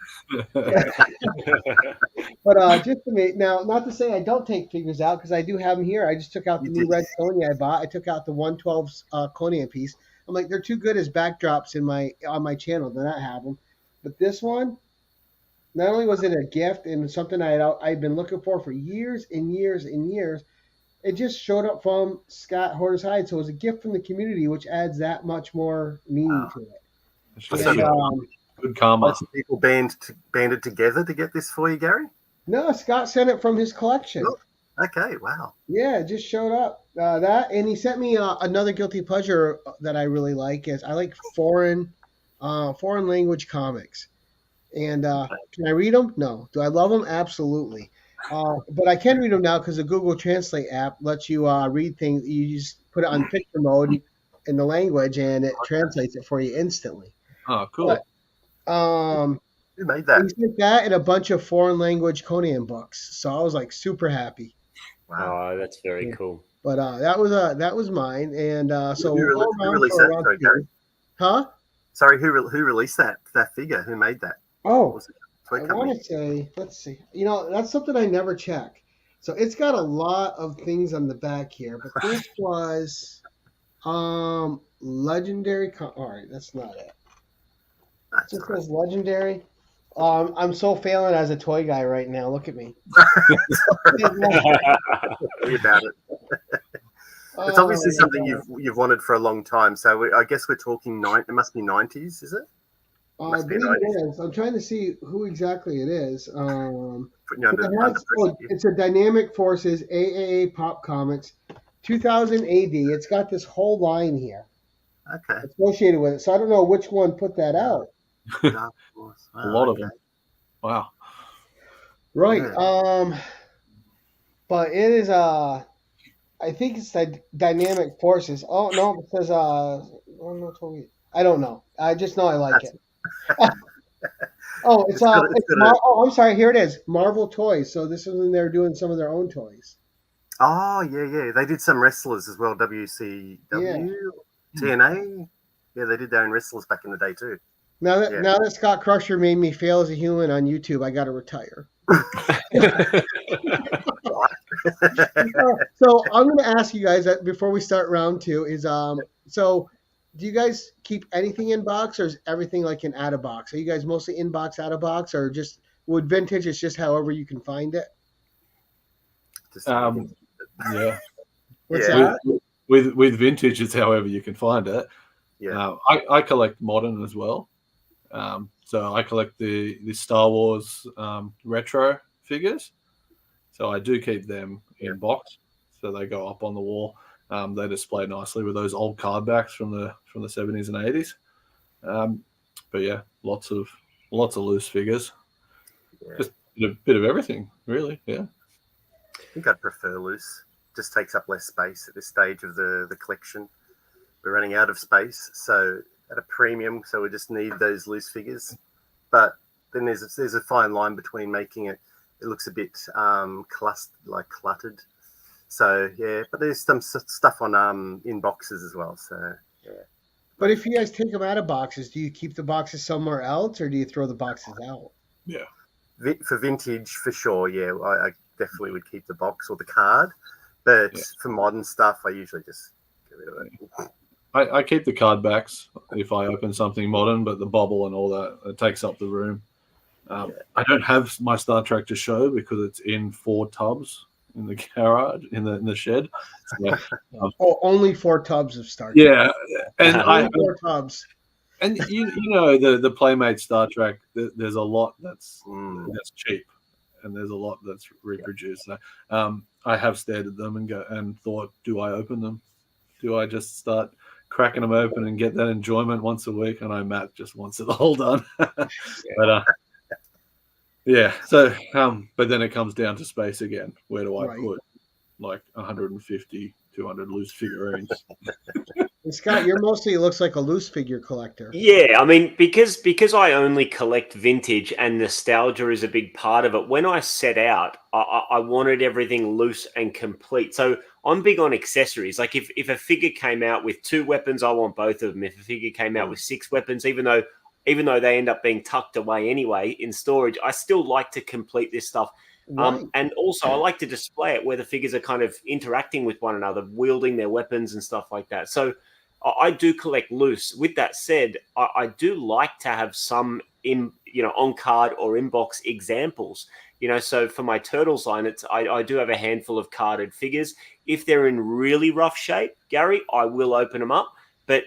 But just to me, now, not to say I don't take figures out because I do have them here. I just took out the new Red Sonya I bought. I took out the 112 Conan piece. I'm like, they're too good as backdrops on my channel to not have them. But this one, not only was it a gift and something I'd been looking for years and years and years, it just showed up from Scott Hoarders Hide. So it was a gift from the community, which adds that much more meaning to it. And, good karma. Lots of people banded together to get this for you, Gary? No, Scott sent it from his collection. Oh, okay, wow. Yeah, it just showed up. That, and he sent me another guilty pleasure that I really like. Is I like foreign language comics. And can I read them? No. Do I love them? Absolutely. But I can read them now because the Google Translate app lets you read things. You just put it on picture mode in the language, and it translates it for you instantly. Oh, cool. But, who made that? He sent that and a bunch of foreign language Conan books. So I was like super happy. Wow. Oh, that's very cool. But that was mine, and so who released that? Sorry, Gary. Huh? Sorry, who released that figure? Who made that? Oh, Was it a toy I company? want to say, let's see. That's something I never check. So it's got a lot of things on the back here, but this was legendary. All right, that's not it. That's It just all right. says legendary. I'm so failing as a toy guy right now. Look at me. Sorry about it. It's obviously Oh, something you've wanted for a long time. So I guess we're talking it must be 90s, is it? I Must be believe 90s. it is. I'm trying to see who exactly it is. Putting you under It has, pressure here. it's a Dynamic Forces AAA Pop Comics, 2000 AD. It's got this whole line here Okay. associated with it. So I don't know which one put that out. Dark Force. A lot of them. Wow. Right. Yeah. But it is I think it's the Dynamic Forces. Oh no, it says I don't know. I just know I like it. Oh, it's I'm sorry. Here it is. Marvel Toys. So this is when they're doing some of their own toys. Oh yeah. They did some wrestlers as well. WCW, TNA. Yeah, they did their own wrestlers back in the day too. Now that Scott Crusher made me fail as a human on YouTube, I got to retire. So I'm going to ask you guys that before we start round two is so do you guys keep anything in box or is everything like an out of box? Are you guys mostly in box, out of box, or just with vintage? It's just however you can find it. Yeah. What's that? With vintage, it's however you can find it. Yeah. I collect modern as well. So I collect the Star Wars retro figures. So I do keep them in box. So they go up on the wall. They display nicely with those old card backs from the 70s and 80s. But yeah, lots of loose figures. Yeah. Just a bit of everything, really. Yeah. I think I'd prefer loose. Just takes up less space at this stage of the collection. We're running out of space, so at a premium, so we just need those loose figures. But then there's a fine line between making it looks a bit cluttered. So yeah, but there's some stuff on in boxes as well. So yeah. But if you guys take them out of boxes, do you keep the boxes somewhere else or do you throw the boxes out? Yeah. For vintage, for sure, yeah, I definitely would keep the box or the card. But for modern stuff, I usually just get rid of it. I keep the card backs if I open something modern, but the bubble and all that, it takes up the room. I don't have my Star Trek to show because it's in 4 tubs in the garage, in the shed. So, only 4 tubs of Star Trek. Yeah, and only 4 tubs. And you know the Playmate Star Trek. There's a lot that's cheap, and there's a lot that's reproduced. So, I have stared at them and thought, do I open them? Do I just start cracking them open and get that enjoyment once a week? I know Matt just wants it all done, but yeah. So, but then it comes down to space again. Where do I put like 150, 200 loose figurines? And Scott, you're mostly looks like a loose figure collector. Yeah, I mean, because I only collect vintage and nostalgia is a big part of it. When I set out, I wanted everything loose and complete. So I'm big on accessories. Like if a figure came out with 2 weapons, I want both of them. If a figure came out with 6 weapons, even though they end up being tucked away anyway in storage, I still like to complete this stuff. And also I like to display it where the figures are kind of interacting with one another, wielding their weapons and stuff like that. So I do collect loose. With that said, I do like to have some on card or inbox examples. So for my Turtles line, I do have a handful of carded figures. If they're in really rough shape, Gary, I will open them up. But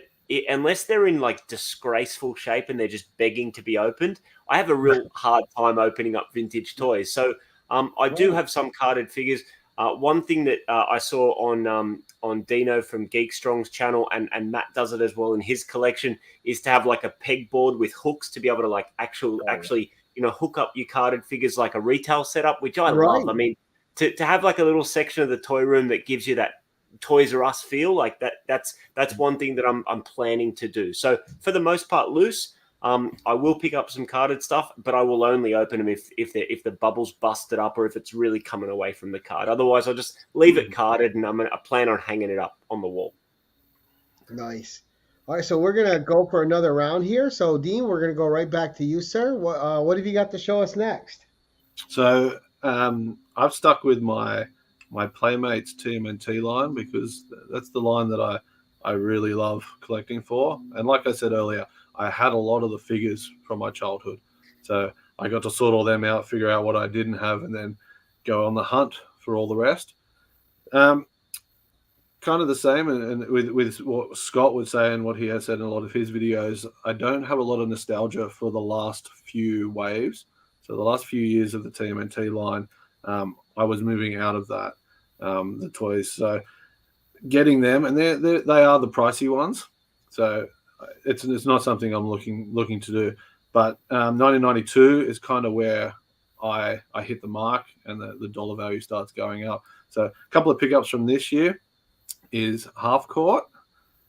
unless they're in like disgraceful shape and they're just begging to be opened, I have a real hard time opening up vintage toys. So I do have some carded figures. One thing that I saw on Dino from Geek Strong's channel, and Matt does it as well in his collection, is to have like a pegboard with hooks to be able to like actually hook up your carded figures like a retail setup, which I love. I mean, to have like a little section of the toy room that gives you that Toys R Us feel, like that's one thing that I'm planning to do. So for the most part, loose. I will pick up some carded stuff, but I will only open them if the bubble's busted up or if it's really coming away from the card. Otherwise, I'll just leave it carded, and I plan on hanging it up on the wall. Nice. All right, so we're gonna go for another round here. So, Dean, we're gonna go right back to you, sir. What have you got to show us next? So, I've stuck with my Playmates TMNT line because that's the line that I really love collecting for. And like I said earlier, I had a lot of the figures from my childhood. So I got to sort all them out, figure out what I didn't have, and then go on the hunt for all the rest. Kind kind of the same, and with what Scott would say and what he has said in a lot of his videos. I don't have a lot of nostalgia for the last few waves. So the last few years of the TMNT line, I was moving out of that, the toys. So getting them, and they are the pricey ones. So it's not something I'm looking to do. But 1992 is kind of where I hit the mark, and the dollar value starts going up. So a couple of pickups from this year is Half Court.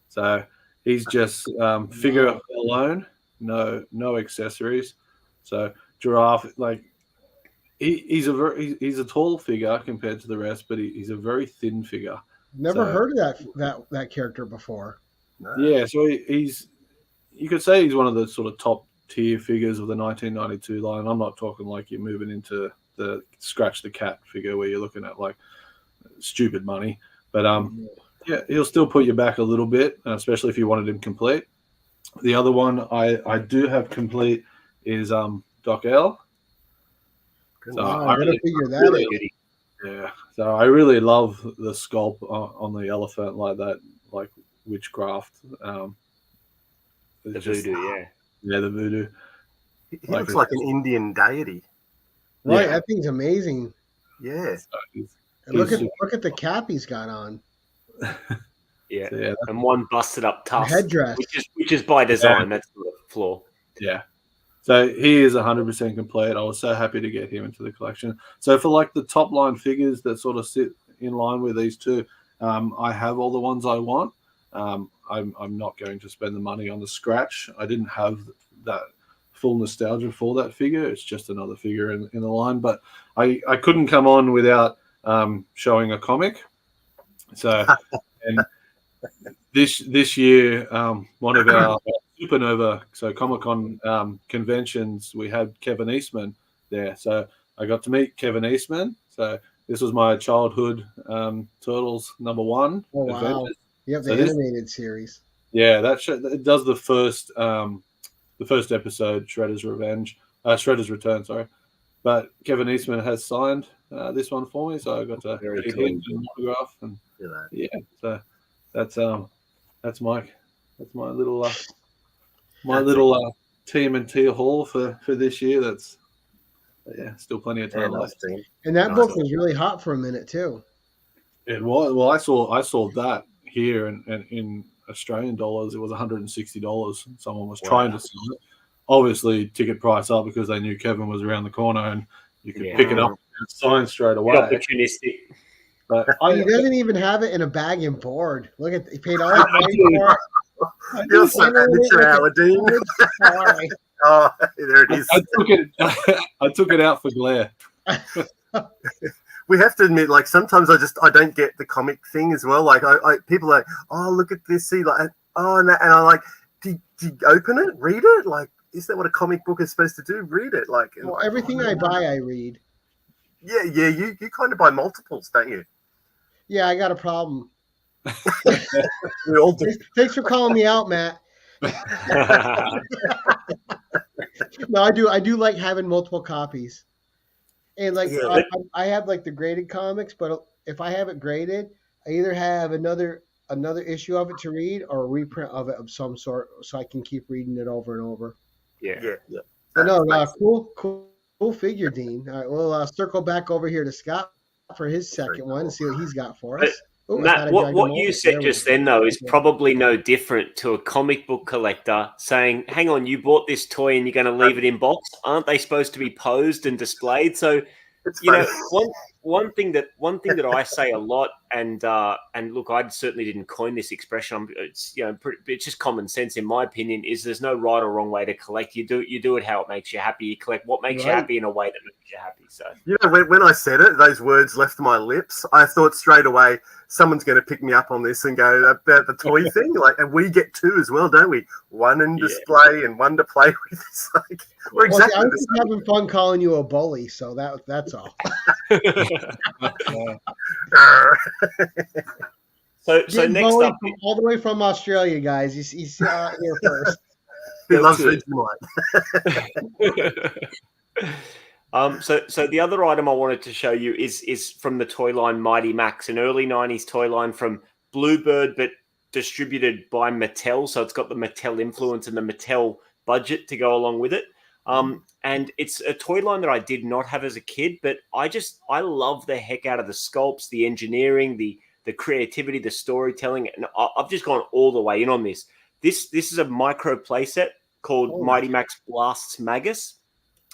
So he's just figure alone, no accessories. So Giraffe, like he's a tall figure compared to the rest, but he's a very thin figure. Never heard of that character before. No. Yeah, so you could say he's one of the sort of top tier figures of the 1992 line. I'm not talking like you're moving into the Scratch the Cat figure where you're looking at like stupid money, but yeah, he'll still put you back a little bit, especially if you wanted him complete. The other one I do have complete is Doc L. So I really figure that yeah, so I really love the sculpt on the elephant, like that, like witchcraft. The voodoo, yeah, the voodoo. He looks like an Indian deity. Right, Yeah. that thing's amazing. Yeah. And look at the cap he's got on. Yeah. So, yeah, And one busted up tusk, Headdress. which is by design. That's the flaw. yeah. So he is 100% complete. I was so happy to get him into the collection. So for like the top line figures that sort of sit in line with these two, I have all the ones I want. I'm not going to spend the money on the Scratch. I didn't have that full nostalgia for that figure. It's just another figure in the line. But I couldn't come on without showing a comic. So and this year, one of our Supernova, so Comic-Con conventions, we had Kevin Eastman there. So I got to meet Kevin Eastman. So this was my childhood Turtles #1. Oh, wow. Adventures. You have the So animated series. Yeah, it does the first episode, Shredder's Return, sorry. But Kevin Eastman has signed this one for me, so I got to get him an autograph, and yeah, so that's my little TMNT haul for this year. That's still plenty of time left. And that book was really hot for a minute too. It was. Well, I saw that here, and in Australian dollars, it was $160. Someone was trying to sell it. Obviously, ticket price up because they knew Kevin was around the corner and you could pick it up and sign straight away. Opportunistic. But He doesn't even have it in a bag and board. Look at he paid all that money for it. You're so amateur, Aladdin. Sorry. Oh, there it is. I took it out for glare. We have to admit, like sometimes I don't get the comic thing as well. Like people are like, oh, look at this, see, like, oh, and I'm like, do you open it, read it? Like, is that what a comic book is supposed to do? Read it, like. Well, everything I buy, I read. Yeah, you kind of buy multiples, don't you? Yeah, I got a problem. We all do. Thanks for calling me out, Matt. No, I do like having multiple copies. And like I have like the graded comics, but if I have it graded, I either have another issue of it to read or a reprint of it of some sort, so I can keep reading it over and over. Yeah. But no, cool figure, Dean. All right, we'll circle back over here to Scott for his second one and see what he's got for us. Matt, what you said just then, though, is probably no different to a comic book collector saying, hang on, you bought this toy and you're going to leave it in box? Aren't they supposed to be posed and displayed? So, one thing that I say a lot, and look, I certainly didn't coin this expression. It's just common sense in my opinion. Is there's no right or wrong way to collect. You do it how it makes you happy. You collect what makes you happy in a way that makes you happy. So when I said it, those words left my lips. I thought straight away someone's going to pick me up on this and go about the toy thing. Like, and we get two as well, don't we? One in display and one to play with. It's like we're exactly I was having fun calling you a bully, so that's all. So next up, all the way from Australia, guys. He's here first. He loves Vegemite. So the other item I wanted to show you is from the toy line Mighty Max, an early 90s toy line from Bluebird, but distributed by Mattel. So it's got the Mattel influence and the Mattel budget to go along with it. And it's a toy line that I did not have as a kid, but I love the heck out of the sculpts, the engineering, the creativity, the storytelling. And I've just gone all the way in on this. This is a micro playset called Mighty Max Blasts Magus.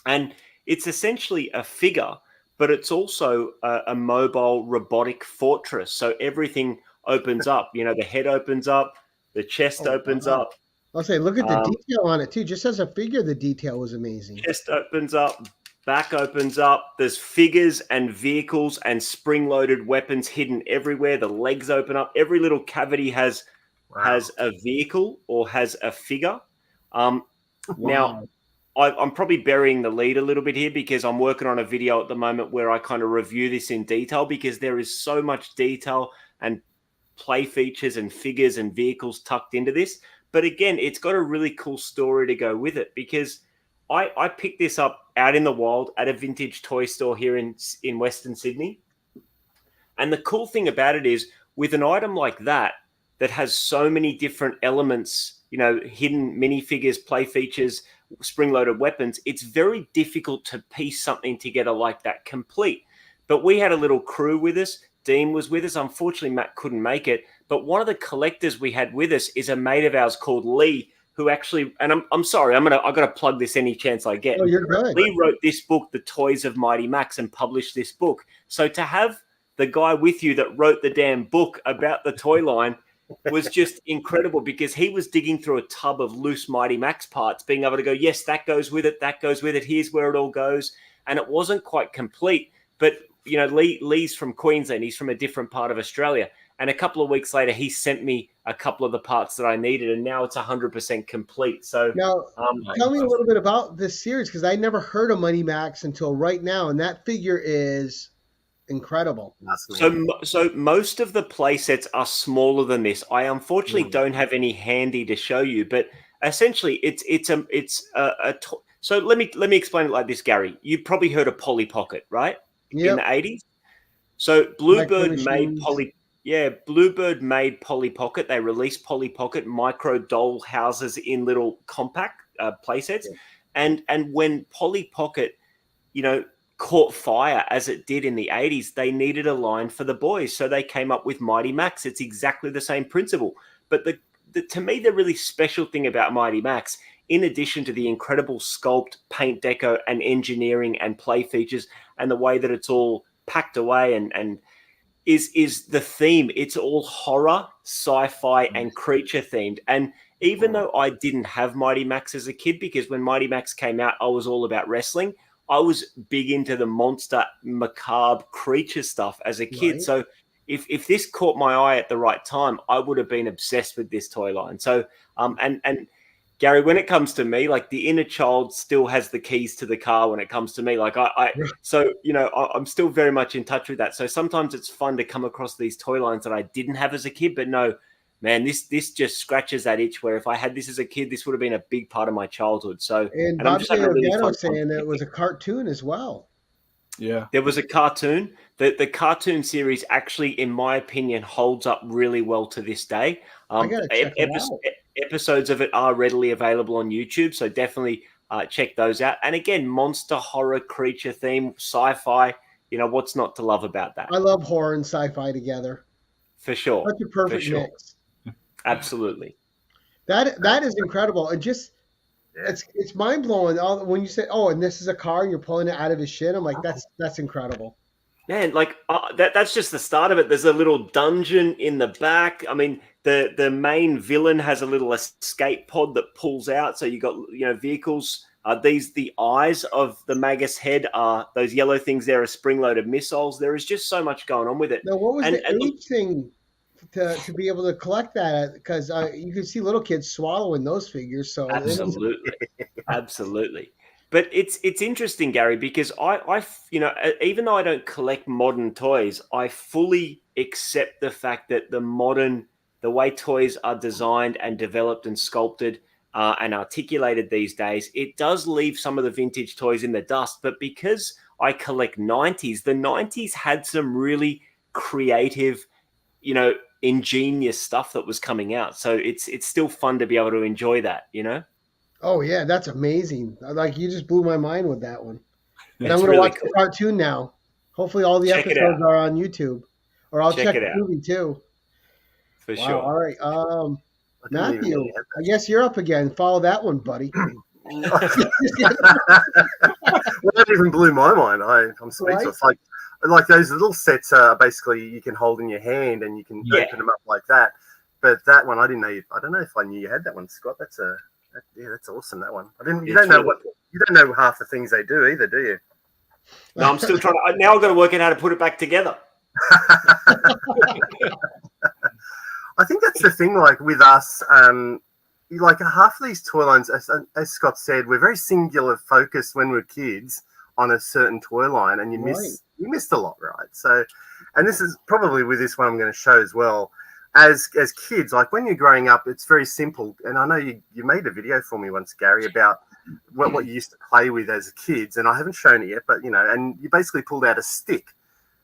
And it's essentially a figure, but it's also a mobile robotic fortress. So everything opens up. The head opens up, the chest opens up. I'll say, look at the detail on it too. Just as a figure, the detail was amazing. Chest opens up, back opens up. There's figures and vehicles and spring-loaded weapons hidden everywhere. The legs open up. Every little cavity has a vehicle or has a figure. Now, I'm probably burying the lead a little bit here because I'm working on a video at the moment where I kind of review this in detail because there is so much detail and play features and figures and vehicles tucked into this. But again, it's got a really cool story to go with it because I picked this up out in the wild at a vintage toy store here in Western Sydney. And the cool thing about it is with an item like that has so many different elements, hidden minifigures, play features, spring-loaded weapons, it's very difficult to piece something together like that complete. But we had a little crew with us. Dean was with us. Unfortunately, Matt couldn't make it. But one of the collectors we had with us is a mate of ours called Lee, who actually, and I'm sorry, I got to plug this any chance I get. Oh, you're good. Lee wrote this book, The Toys of Mighty Max, and published this book. So to have the guy with you that wrote the damn book about the toy line was just incredible because he was digging through a tub of loose Mighty Max parts, being able to go, yes, that goes with it, here's where it all goes. And it wasn't quite complete, but Lee's from Queensland. He's from a different part of Australia. And a couple of weeks later, he sent me a couple of the parts that I needed, and now it's 100% complete. So now, tell me a little bit about this series because I never heard of Mighty Max until right now, and that figure is incredible. So most of the play sets are smaller than this. I unfortunately don't have any handy to show you, but essentially, so let me explain it like this, Gary. You probably heard of Polly Pocket, right? Yep. In the 80s. So Bluebird made Polly Pocket. They released Polly Pocket micro doll houses in little compact playsets. Yeah. And when Polly Pocket, caught fire as it did in the 80s, they needed a line for the boys. So they came up with Mighty Max. It's exactly the same principle. But to me, the really special thing about Mighty Max, in addition to the incredible sculpt, paint deco, and engineering and play features, and the way that it's all packed away and is the theme. It's all horror, sci-fi, and creature themed. And even though I didn't have Mighty Max as a kid, because when Mighty Max came out, I was all about wrestling. I was big into the monster, macabre creature stuff as a kid. Right. So if this caught my eye at the right time, I would have been obsessed with this toy line. So, and Gary, when it comes to me, like the inner child still has the keys to the car when it comes to me. Like I'm still very much in touch with that. So sometimes it's fun to come across these toy lines that I didn't have as a kid, but no, man, this just scratches that itch where if I had this as a kid, this would have been a big part of my childhood. So, and Bobby Organo saying that it was a cartoon as well. Yeah, there was a cartoon. The cartoon series actually, in my opinion, holds up really well to this day. I gotta check it out. Episodes of it are readily available on YouTube, so definitely check those out. And again, monster, horror, creature theme, sci-fi. What's not to love about that? I love horror and sci-fi together. For sure. Such a perfect mix. Absolutely. That is incredible. And just it's mind blowing. When you say, "Oh, and this is a car," and you're pulling it out of his shit, I'm like, that's incredible. Man, like that's just the start of it. There's a little dungeon in the back. I mean, the main villain has a little escape pod that pulls out. So you got vehicles. The eyes of the Magus head are those yellow things. There are spring-loaded missiles. There is just so much going on with it. Now, what was the age thing to be able to collect that? Because you can see little kids swallowing those figures. So absolutely. But it's interesting, Gary, because I even though I don't collect modern toys, I fully accept the fact that the way toys are designed and developed and sculpted and articulated these days, it does leave some of the vintage toys in the dust. But because I collect 90s, the 90s had some really creative, ingenious stuff that was coming out. So it's still fun to be able to enjoy that, you know? Oh yeah, that's amazing. Like you just blew my mind with that one. And I'm It's gonna really watch cool. the cartoon now. Hopefully all the Check it episodes out. are on YouTube. Or I'll Check check it the out movie too. for Wow, sure. all right. I didn't even know Matthew, you had I guess you're up again. Follow that one, buddy. Well, that even blew my mind. I'm speechless. Like those little sets are basically you can hold in your hand and you can Yeah. open them up like that. But that one, I didn't know. I don't know if I knew you had that one, Scott. That's awesome. That one. You It's don't know really what you don't know half the things they do either, do you? No, I'm still trying to. Now I've got to work out how to put it back together. I think that's the thing. Like with us, like half of these toy lines, as Scott said, we're very singular focused when we're kids on a certain toy line, and you missed a lot, right? So, and this is probably with this one I'm going to show as well. As kids, like when you're growing up, it's very simple. And I know you made a video for me once, Gary, about what you used to play with as kids, and I haven't shown it yet, but and you basically pulled out a stick.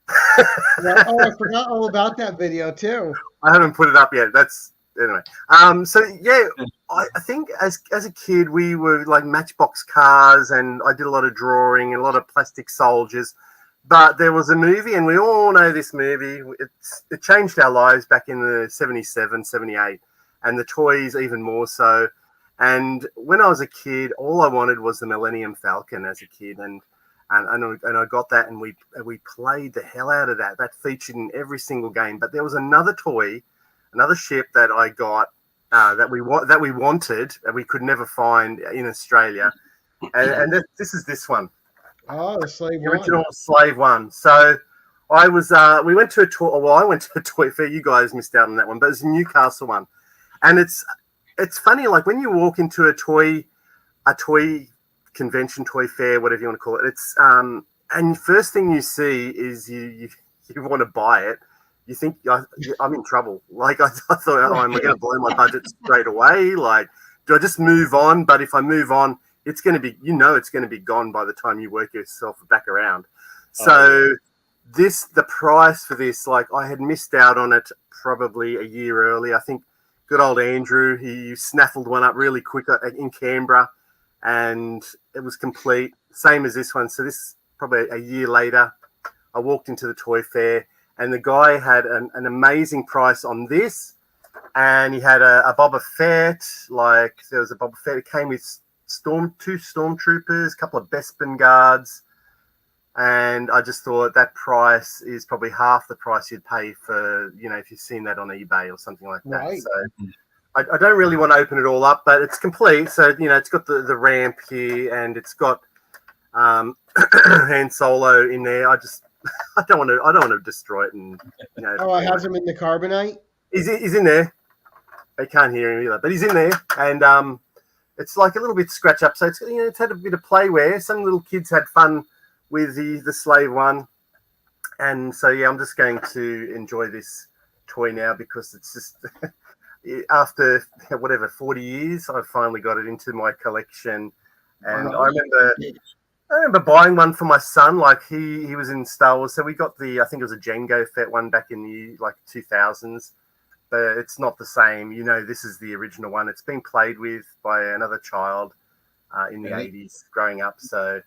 Oh, I forgot all about that video too. I haven't put it up yet. That's anyway. So yeah, I think as a kid we were like Matchbox cars, and I did a lot of drawing and a lot of plastic soldiers. But there was a movie, and we all know this movie. It changed our lives back in the 77, 78, and the toys even more so. And when I was a kid, all I wanted was the Millennium Falcon as a kid, and I got that, and we played the hell out of that. That featured in every single game. But there was another toy, another ship that I got that we wanted that we could never find in Australia, and this is this one. Oh, the Slave The One. original Slave One. So I was we went to a toy. Well, I went to a toy fair. You guys missed out on that one, but it's a Newcastle one, and it's funny. Like when you walk into a toy convention, toy fair, whatever you want to call it. It's and first thing you see is you want to buy it. You think I'm in trouble. Like I thought, oh, am I going to blow my budget straight away? Like, do I just move on? But if I move on, it's going to be, it's going to be gone by the time you work yourself back around. So the price for this, like I had missed out on it probably a year early. I think good old Andrew, he snaffled one up really quick in Canberra, and it was complete, same as this one. So this probably a year later, I walked into the toy fair, and the guy had an amazing price on this, and he had a Boba Fett. Like there was a Boba Fett. It came with two stormtroopers, a couple of Bespin guards, and I just thought that price is probably half the price you'd pay for, if you've seen that on eBay or something like that. Right. So I don't really want to open it all up, but it's complete. So it's got the ramp here, and it's got Han Solo in there. I don't want to destroy it, and Oh, I have him in the carbonite. He's in there. I can't hear him either, but he's in there, and it's like a little bit scratch up. So it's had a bit of play where some little kids had fun with the Slave One, and so I'm just going to enjoy this toy now because it's just after 40 years, I finally got it into my collection, and I remember buying one for my son. Like he was in Star Wars, so we got I think it was a Jango Fett one back in the 2000s. But it's not the same. This is the original one. It's been played with by another child in the 80s growing up. So,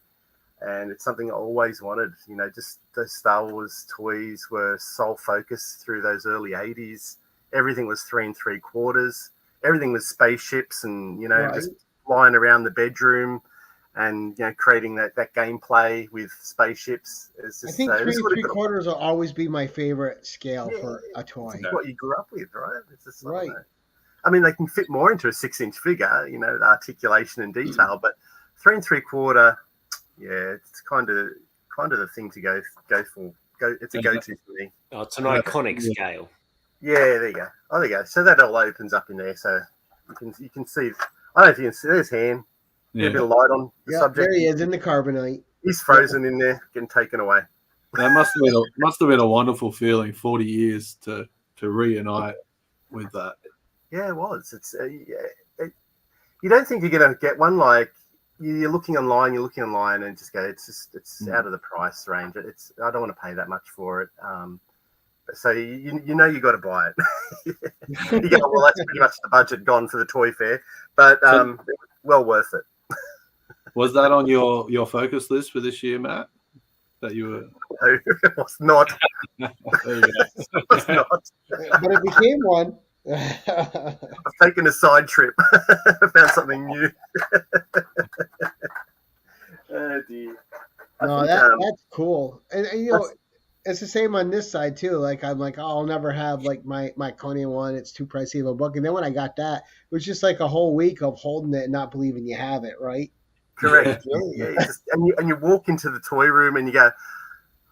and it's something I always wanted. Just those Star Wars toys were sole focus through those early 80s. Everything was 3 3/4. Everything was spaceships and, just flying around the bedroom and, creating that gameplay with spaceships. It's just, I think 3 3/4 will always be my favorite scale for a toy. It's what you grew up with, right? It's just, right. I mean, they can fit more into a 6-inch figure, the articulation and detail, but 3 3/4, it's kind of the thing to go for. It's a go-to for me. Oh, it's an iconic scale. Yeah, there you go. Oh, there you go. So that all opens up in there, so you can see. I don't know if you can see. There's Han. Yeah. A bit of light on the subject. There he is in the carbonite. He's frozen in there, getting taken away. That must have been a wonderful feeling. 40 years to reunite with that. Yeah, it was. It's you don't think you're gonna get one. Like you're looking online, and just go. It's out of the price range. I don't want to pay that much for it. So you know you got to buy it. You go, well, that's pretty much the budget gone for the toy fair, but well worth it. Was that on your focus list for this year, Matt? That you were? No, it was not. There you go. It was not. But it became one. I've taken a side trip. Found something new. Oh dear. No, that's cool. And you know, it's the same on this side too. Like I'm like, oh, I'll never have like my Conan one. It's too pricey of a book. And then when I got that, it was just like a whole week of holding it and not believing you have it, right? Correct. Yeah. And you walk into the toy room and you go,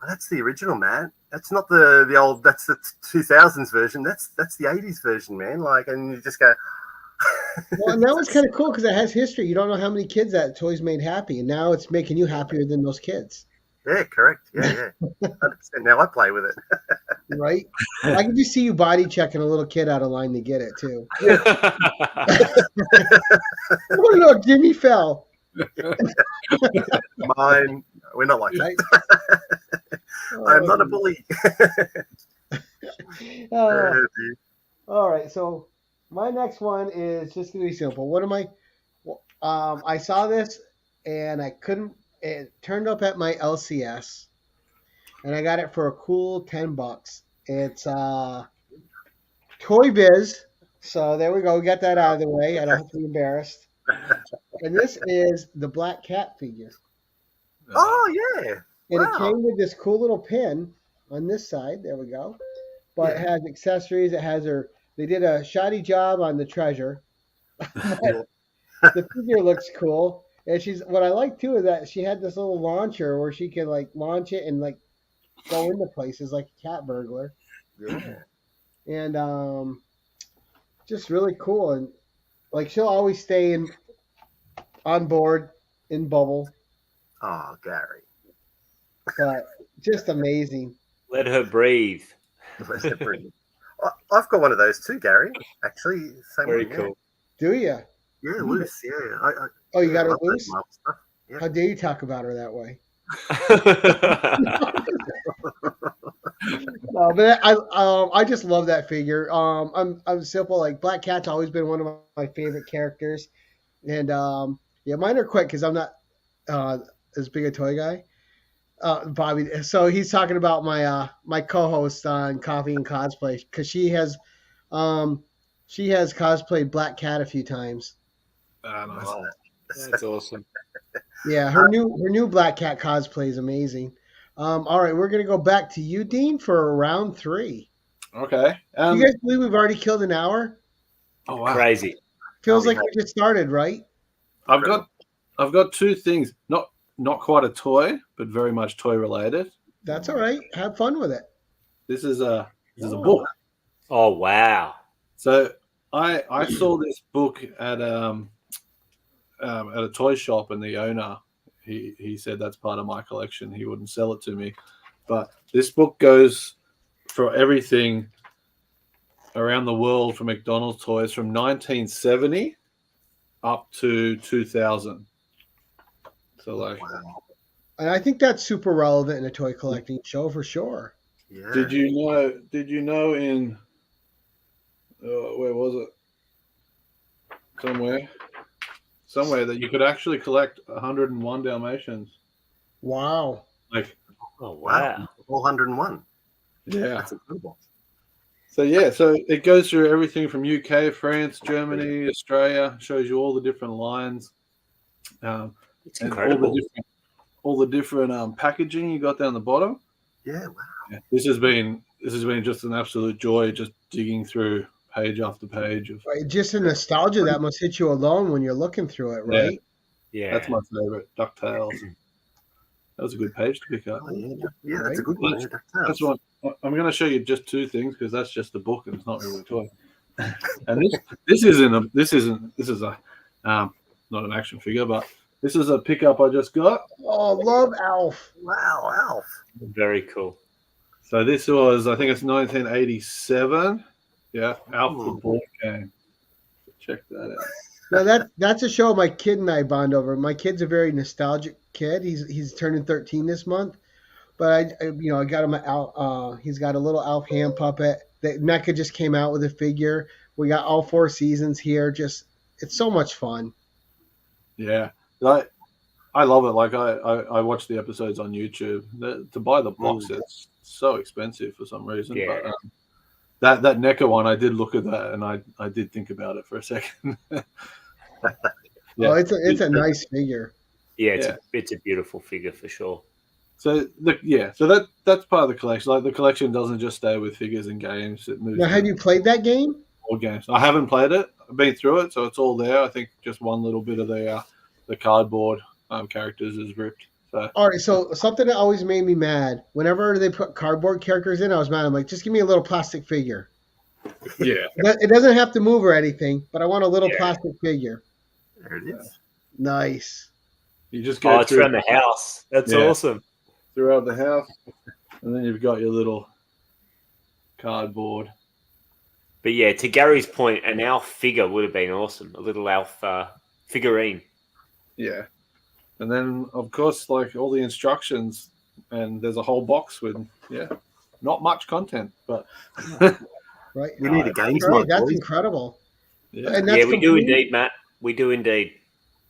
oh, that's the original, man. That's not the old. That's the 2000s version. That's the 80s version, man. Like, and you just go. Well, and that was kind of cool because it has history. You don't know how many kids that toys made happy, and now it's making you happier than those kids. Yeah, correct. Yeah. 100%. Now I play with it. Right? I can just see you body checking a little kid out of line to get it too. Oh no, Jimmy fell. Mine. We're not like Right? that. I'm not a bully. Oh, all right, so my next one is just gonna be simple. What am I? I saw this and I couldn't. It turned up at my LCS, and I got it for a cool $10. It's Toy Biz. So there we go. We got that out of the way. I don't have to be embarrassed. And this is the Black Cat figure. Oh yeah. And Wow. it came with this cool little pin on this side. There we go. But it has accessories. It has her. They did a shoddy job on the treasure. The figure looks cool. And what I like too is that she had this little launcher where she can like launch it and like go into places like a cat burglar. Yeah. And just really cool. And like she'll always stay on board in bubble. Oh, Gary. But just amazing. Let her breathe. I've got one of those too, Gary. Actually, same Very one, cool. Do you? Yeah, loose. Yeah. Oh, you got I her love that loose? Marvel stuff. Yeah. How dare you talk about her that way? No, but I just love that figure. I'm simple. Like Black Cat's always been one of my favorite characters, and yeah, mine are quick because I'm not as big a toy guy. Bobby, so he's talking about my co-host on Coffee and Cosplay because she has cosplayed Black Cat a few times. Nice. Oh, That's awesome. Yeah, her new Black Cat cosplay is amazing. All right, we're gonna go back to you, Dean, for round 3. Okay. You guys believe we've already killed an hour? Oh wow. Crazy. Feels like we just started, right? I've got two things. Not quite a toy, but very much toy related. That's all right. Have fun with it. This is a book. Oh wow. So I saw this book at a toy shop, and the owner he said that's part of my collection. He wouldn't sell it to me, but this book goes for everything around the world for McDonald's toys from 1970 up to 2000. So like, And I think that's super relevant in a toy collecting show for sure. Yeah. did you know in where was it? Somewhere that you could actually collect 101 Dalmatians. Wow. Like, Oh Wow. wow. 401. yeah. That's incredible. So it goes through everything from UK, France, Germany, Australia. Shows you all the different lines, It's and incredible. all the different packaging you got down the bottom. Yeah. Wow. Yeah. This has been just an absolute joy, just digging through page after page of. Right, just the nostalgia that must hit you alone when you're looking through it, right? Yeah. That's my favorite, DuckTales. That was a good page to pick up. Oh, yeah. That's a good one. That's what I'm going to show you. Just two things because that's just the book and it's not really a toy. And this is a not an action figure, but this is a pickup I just got. Oh, love Alf. Wow, Alf. Very cool. So this was, I think it's 1987. Yeah, Alf the board game. Check that out. Now that's a show my kid and I bond over. My kid's a very nostalgic kid. He's turning 13 this month. But I got him out. He's got a little Alf hand puppet. That NECA just came out with a figure. We got all 4 seasons here. Just it's so much fun. Yeah, I love it. Like I watch the episodes on YouTube. To buy the box, it's so expensive for some reason. Yeah. But that NECA one, I did look at that and I did think about it for a second. Yeah. Oh, it's a nice figure. Yeah, it's a beautiful figure for sure. So that's part of the collection. Like the collection doesn't just stay with figures and games. It moves. Now, have you played that game? Board games. I haven't played it. I've been through it, so it's all there. I think just one little bit of the cardboard characters is ripped. So. All right, so something that always made me mad. Whenever they put cardboard characters in, I was mad. I'm like, just give me a little plastic figure. Yeah. It doesn't have to move or anything, but I want a little plastic figure. There it is. Nice. You just go it's around the house. That's awesome. Throughout the house, and then you've got your little cardboard. But yeah, to Gary's point, an Alf figure would have been awesome. A little Alf figurine. Yeah. And then, of course, like all the instructions, and there's a whole box with, not much content, but. Right. We need a games right. mod. That's boys. incredible. Yeah, And that's we do indeed, Matt. We do indeed.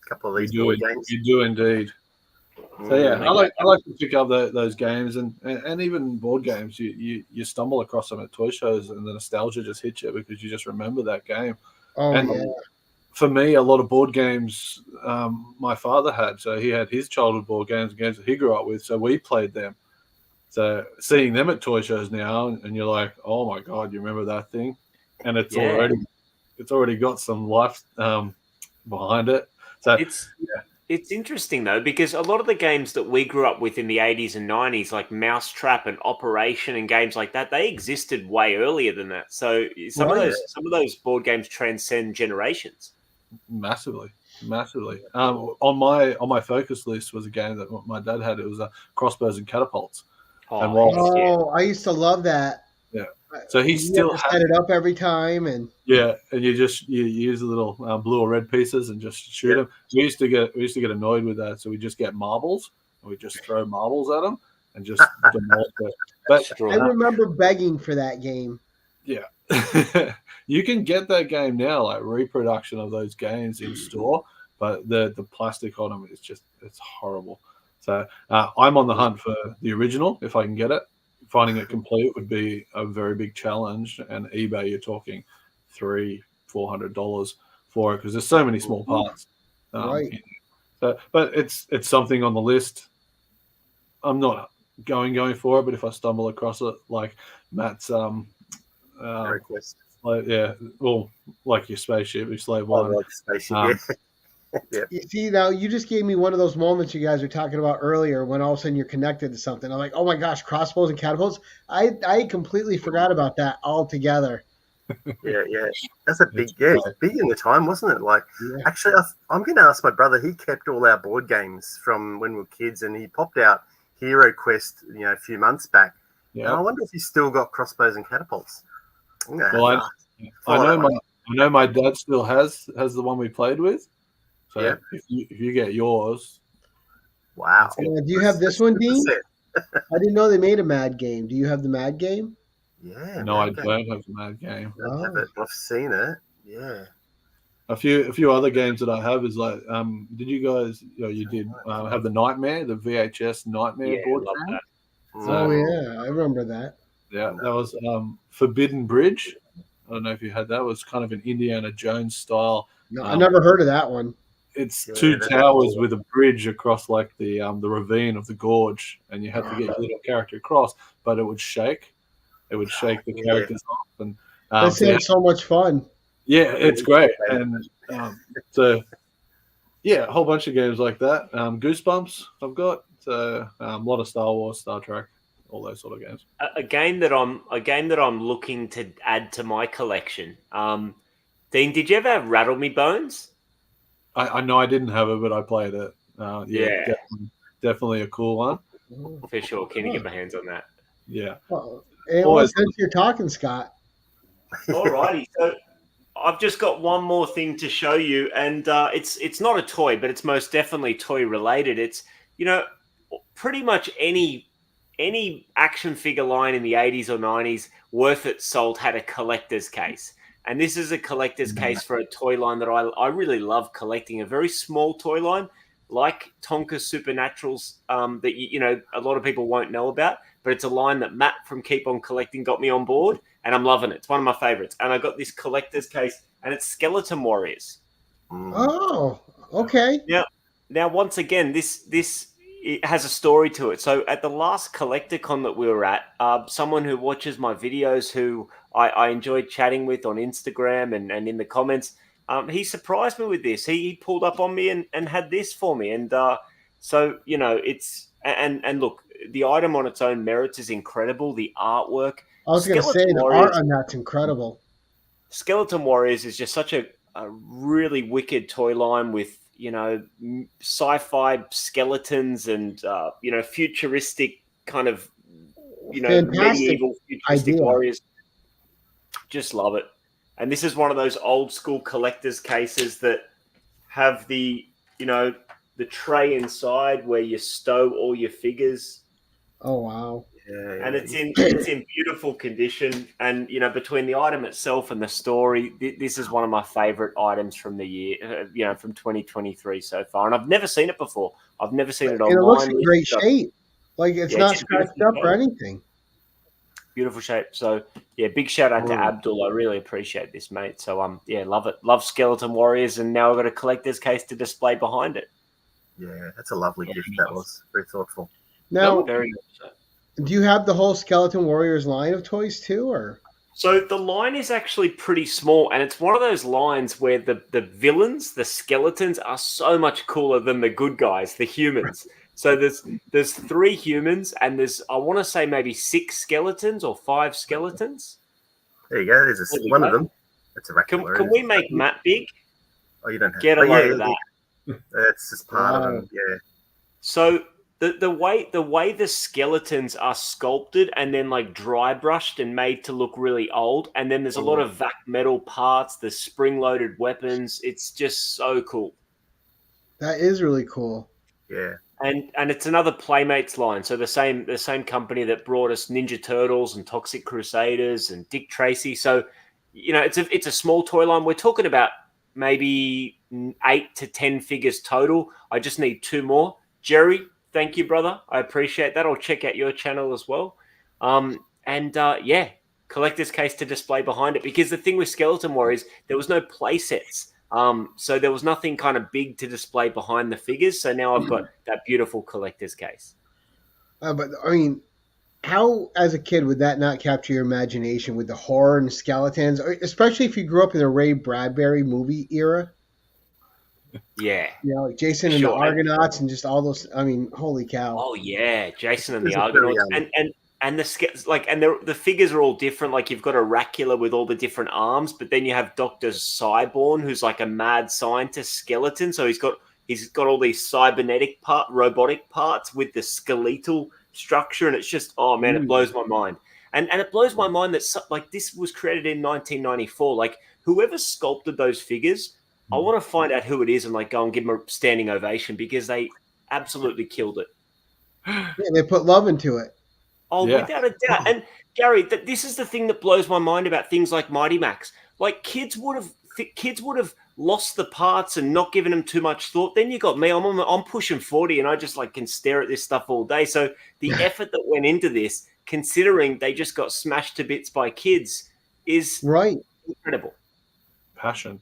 A couple of these board games. You do indeed. So I like to pick up those games and even board games. You stumble across them at toy shows, and the nostalgia just hits you because you just remember that game. Oh, and yeah. For me, a lot of board games my father had. So he had his childhood board games that he grew up with. So we played them. So seeing them at toy shows now, and you're like, oh my god, you remember that thing? And it's already got some life behind it. So it's interesting though, because a lot of the games that we grew up with in the 80s and 90s, like Mousetrap and Operation and games like that, they existed way earlier than that. So some of those board games transcend generations. Massively. On my focus list was a game that my dad had. It was Crossbows and Catapults. I used to love that. Yeah. So he still set it up every time, and and you use the little blue or red pieces and just shoot them. We used to get annoyed with that, so we just get marbles and we just throw marbles at them and just demolish it. But I remember begging for that game. Yeah, you can get that game now, like reproduction of those games in store, but the plastic on them is it's horrible. So I'm on the hunt for the original if I can get it. Finding it complete would be a very big challenge, and eBay you're talking $300-400 for it because there's so many small parts. Right. So, but it's something on the list. I'm not going for it, but if I stumble across it, like Matt's request, like your spaceship, your Slave One, like spaceship. Yep. You see, now you just gave me one of those moments you guys were talking about earlier when all of a sudden you're connected to something. I'm like, oh my gosh, crossbows and catapults. I completely forgot about that altogether. Yeah. That's a big, big in the time, wasn't it? Like, actually, I'm going to ask my brother. He kept all our board games from when we were kids, and he popped out Hero Quest, a few months back. Yeah. And I wonder if he's still got crossbows and catapults. I know my dad still has the one we played with. So if you get yours, wow. Do you have this one, Dean? I didn't know they made a Mad Game. Do you have the Mad Game? Yeah. No, I don't have the Mad Game. I have it. I've seen it. Yeah. A few other games that I have is like, did you guys? You did have the Nightmare, the VHS Nightmare board game. Oh yeah, I remember that. Yeah, that was Forbidden Bridge. I don't know if you had that. It was kind of an Indiana Jones style. No, I never heard of that one. It's two towers with a bridge across like the ravine of the gorge, and you had to get your little character across, but it would shake. It would shake the characters off, and that sounds so much fun. Yeah, it's great, and a whole bunch of games like that. Goosebumps, I've got a lot of Star Wars, Star Trek, all those sort of games. A game that I'm looking to add to my collection. Dean, did you ever have Rattle Me Bones? I know I didn't have it, but I played it. Definitely a cool one. For sure. Can you get my hands on that? Yeah. Since you're talking, Scott. All righty. So I've just got one more thing to show you, and it's not a toy, but it's most definitely toy related. It's pretty much any any action figure line in the 80s or 90s worth its salt had a collector's case. And this is a collector's case for a toy line that I really love collecting, a very small toy line like Tonka Supernaturals that, you know, a lot of people won't know about, but it's a line that Matt from Keep On Collecting got me on board, and I'm loving it. It's one of my favorites. And I got this collector's case, and it's Skeleton Warriors. Oh, okay. Now, once again, this it has a story to it. So at the last CollectorCon that we were at, someone who watches my videos, who I enjoyed chatting with on Instagram and in the comments, he surprised me with this. He pulled up on me and had this for me. And so, you know, it's and look, the item on its own merits is incredible. The artwork. I was going to say the art on that's incredible. Skeleton Warriors is just such a really wicked toy line with, you know, sci-fi skeletons and, you know, futuristic kind of, you know, Fantastic medieval futuristic idea. warriors. Just love it. And this is one of those old school collector's cases that have the, you know, the tray inside where you stow all your figures. Oh, wow. Yeah, And it's in beautiful condition. And, you know, between the item itself and the story, this is one of my favorite items from the year, you know, from 2023 so far. And I've never seen it before. I've never seen it online. And it looks in great shape. Like, it's not scratched up or anything. Beautiful shape. So, yeah, big shout out to Abdul. I really appreciate this, mate. So, yeah, love it. Love Skeleton Warriors. And now I've got a collector's case to display behind it. Yeah, that's a lovely gift. That was very thoughtful. Now, very much so. Do you have the whole Skeleton Warriors line of toys too, or? So the line is actually pretty small, and it's one of those lines where the villains, the skeletons, are so much cooler than the good guys, the humans. So there's 3 humans, and there's, I want to say, maybe 6 skeletons or 5 skeletons. There you go. There's one of them. It's a raccoon. Can we make Matt big? Oh, you don't have Get a load of that. That's just part of them. Yeah. So the way the skeletons are sculpted and then like dry brushed and made to look really old, and then there's a lot of vac metal parts, the spring loaded weapons. It's just so cool. That is really cool. Yeah. And it's another Playmates line. So the same company that brought us Ninja Turtles and Toxic Crusaders and Dick Tracy. So, you know, it's a small toy line. We're talking about maybe 8 to 10 figures total. I just need 2 more. Jerry, thank you, brother. I appreciate that. I'll check out your channel as well. Yeah, collector's case to display behind it, because the thing with Skeleton Warriors, there was no play sets. So there was nothing kind of big to display behind the figures. So now I've got that beautiful collector's case. But I mean, how as a kid would that not capture your imagination with the horror and skeletons, especially if you grew up in the Ray Bradbury movie era? Yeah. You know, like Jason and the Argonauts and just all those. I mean, holy cow. Oh yeah, Jason and the Argonauts, and the figures are all different. Like you've got Oracula with all the different arms, but then you have Dr. Cyborn, who's like a mad scientist skeleton. So he's got all these cybernetic robotic parts with the skeletal structure, and it's just, oh man, it blows my mind. And it blows my mind that like this was created in 1994. Like whoever sculpted those figures, I want to find out who it is and like go and give them a standing ovation, because they absolutely killed it. Yeah, they put love into it. Oh, yeah. Without a doubt. And Gary, this is the thing that blows my mind about things like Mighty Max. Like kids would have lost the parts and not given them too much thought. Then you got me. I'm pushing 40, and I just like can stare at this stuff all day. So the effort that went into this, considering they just got smashed to bits by kids, is right incredible. Passion.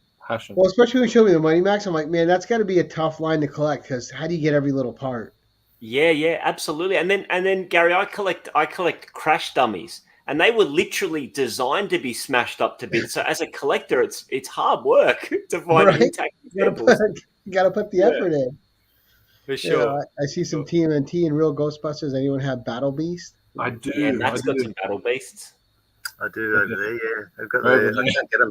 Well, especially when you showed me the Mighty Max, I'm like, man, that's got to be a tough line to collect, because how do you get every little part? Yeah, absolutely. And then Gary, I collect crash dummies, and they were literally designed to be smashed up to bits. So as a collector, it's hard work to find intact examples. You got to put the effort in. For sure. I see some TMNT and Real Ghostbusters. Anyone have Battle Beast? I do. Yeah, Matt's got some Battle Beasts. I do over there, yeah. I've got I can't get them.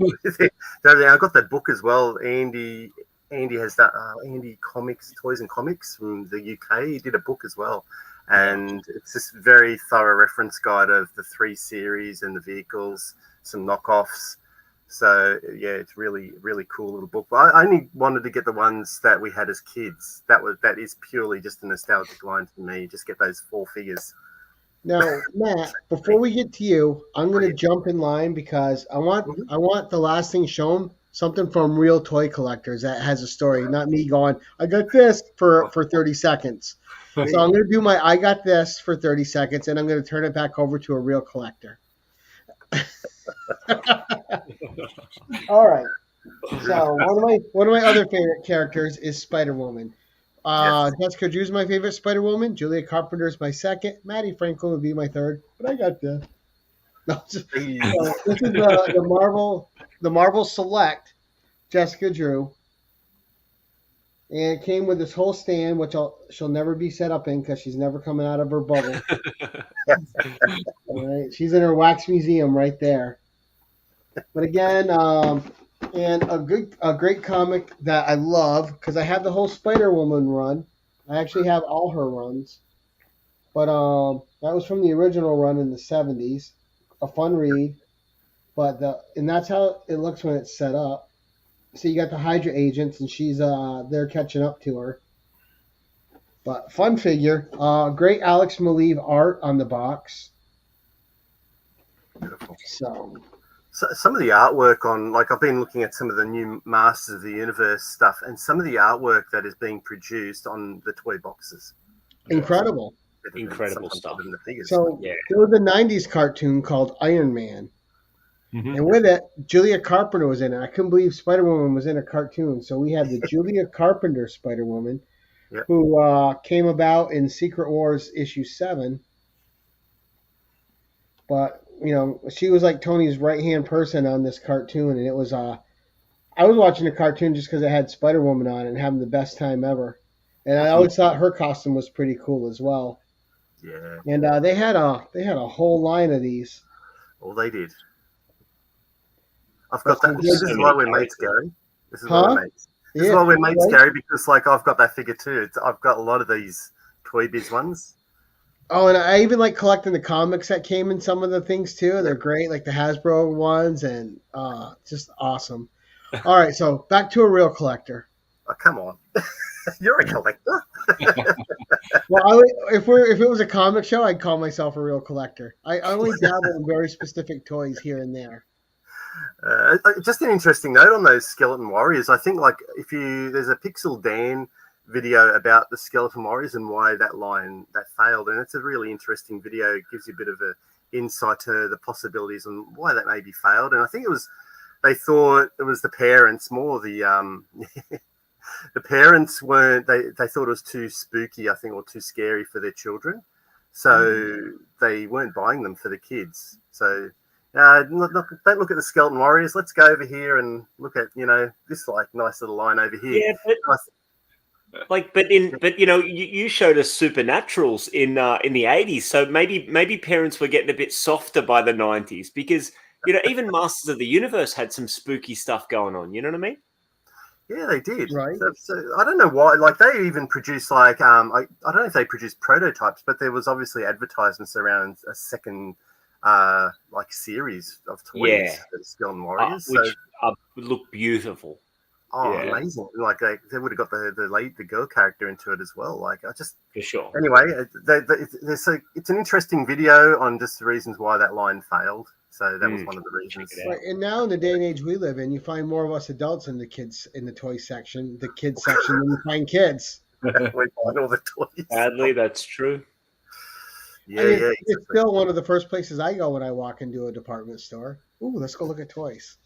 I've got that book as well. Andy has that Andy Comics, Toys and Comics from the UK. He did a book as well, and it's this very thorough reference guide of the 3 series and the vehicles, some knockoffs. So yeah, it's really, really cool little book. But I only wanted to get the ones that we had as kids. That is purely just a nostalgic line for me. Just get those 4 figures. Now, Matt, before we get to you, I'm going to jump in line because I want the last thing shown something from real toy collectors that has a story, not me going, I got this for 30 seconds. So I'm going to do my I got this for 30 seconds, and I'm going to turn it back over to a real collector. All right. So one of my other favorite characters is Spider-Woman. Jessica Drew's my favorite Spider-Woman. Julia Carpenter is my second. Maddie Franklin would be my third. But I got this. No, this is the Marvel Select Jessica Drew, and it came with this whole stand, which she'll never be set up in because she's never coming out of her bubble. All right, she's in her wax museum right there. But again, and a great comic that I love because I have the whole Spider-Woman run. I actually have all her runs, but that was from the original run in the 70s. A fun read, but that's how it looks when it's set up. So you got the Hydra agents, and she's they're catching up to her. But fun figure, great Alex Maleev art on the box. Beautiful. So some of the artwork on, like, I've been looking at some of the new Masters of the Universe stuff, and some of the artwork that is being produced on the toy boxes. incredible. Incredible stuff. So Yeah. there was a 90s cartoon called Iron Man. Mhm. And with it, Julia Carpenter was in it. I couldn't believe Spider-Woman was in a cartoon. So we had the Julia Carpenter Spider-Woman, Yep. who came about in Secret Wars issue 7. But, she was like Tony's right-hand person on this cartoon. And it was, I was watching the cartoon just because it had Spider-Woman on it and having the best time ever. And I always thought her costume was pretty cool as well. Yeah. And they had a whole line of these. Well, they did. I've got That's that. some This good is why we're mates, Gary. This is why Huh? we're mates. This is why we're mates, Gary, because like I've got that figure too. I've got a lot of these Toy Biz ones. Oh, and I even like collecting the comics that came in some of the things too. They're great, like the Hasbro ones, and just awesome. All right, so back to a real collector. Oh, come on. You're a collector. Well, if it was a comic show, I'd call myself a real collector. I only dabble in very specific toys here and there. Just an interesting note on those Skeleton Warriors. I think like there's a Pixel Dan video about the Skeleton Warriors and why that line that failed, and it's a really interesting video. It gives you a bit of a insight to the possibilities and why that maybe failed. And I think they thought it was the parents more. The parents weren't. They thought it was too spooky, I think, or too scary for their children, so they weren't buying them for the kids. So. Don't look at the Skeleton Warriors. Let's go over here and look at this like nice little line over here. Yeah, but you showed us Supernaturals in the 80s, so maybe parents were getting a bit softer by the 90s because even Masters of the Universe had some spooky stuff going on. You know what I mean? Yeah, they did. Right. So I don't know why. Like they even produced like I don't know if they produced prototypes, but there was obviously advertisements around a second. Like series of toys for Skeleton Warriors, which would look beautiful. Amazing! Like they would have got the girl character into it as well. Like I just for sure. Anyway, it's an interesting video on just the reasons why that line failed. So that was one of the reasons. Right, and now in the day and age we live in, you find more of us adults in the toy section, the kids section, than you find kids. We find all the toys. Sadly, that's true. Yeah, It's still one of the first places I go when I walk into a department store. Ooh, let's go look at toys.